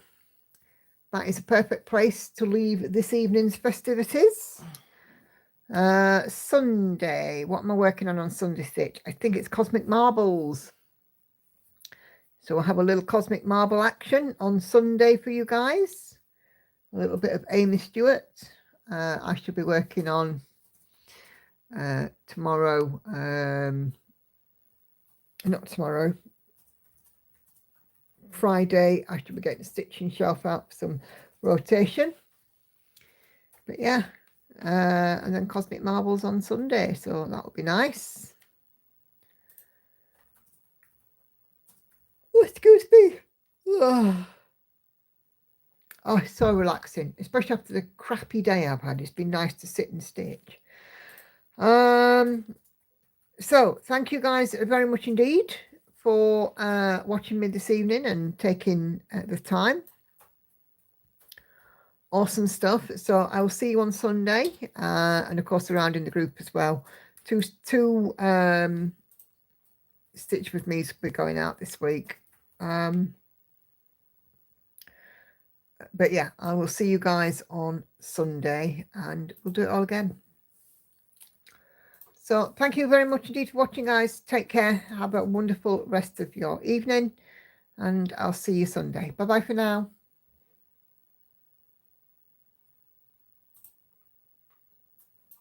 that is a perfect place to leave this evening's festivities. Sunday, what am I working on Sunday stitch? I think it's Cosmic Marbles. So we'll have a little Cosmic Marble action on Sunday for you guys. A little bit of Amy Stewart. I should be working on tomorrow. Not tomorrow. Friday, I should be getting the stitching shelf out for some rotation. But yeah, and then Cosmic Marbles on Sunday. So that would be nice. Oh, excuse me. Oh, it's so relaxing, especially after the crappy day I've had. It's been nice to sit and stitch. So thank you guys very much indeed for watching me this evening and taking the time. Awesome stuff. So I will see you on Sunday, and of course around in the group as well. Two Stitch with me's will be going out this week. But yeah, I will see you guys on Sunday and we'll do it all again. So thank you very much indeed for watching, guys. Take care. Have a wonderful rest of your evening and I'll see you Sunday. Bye bye for now.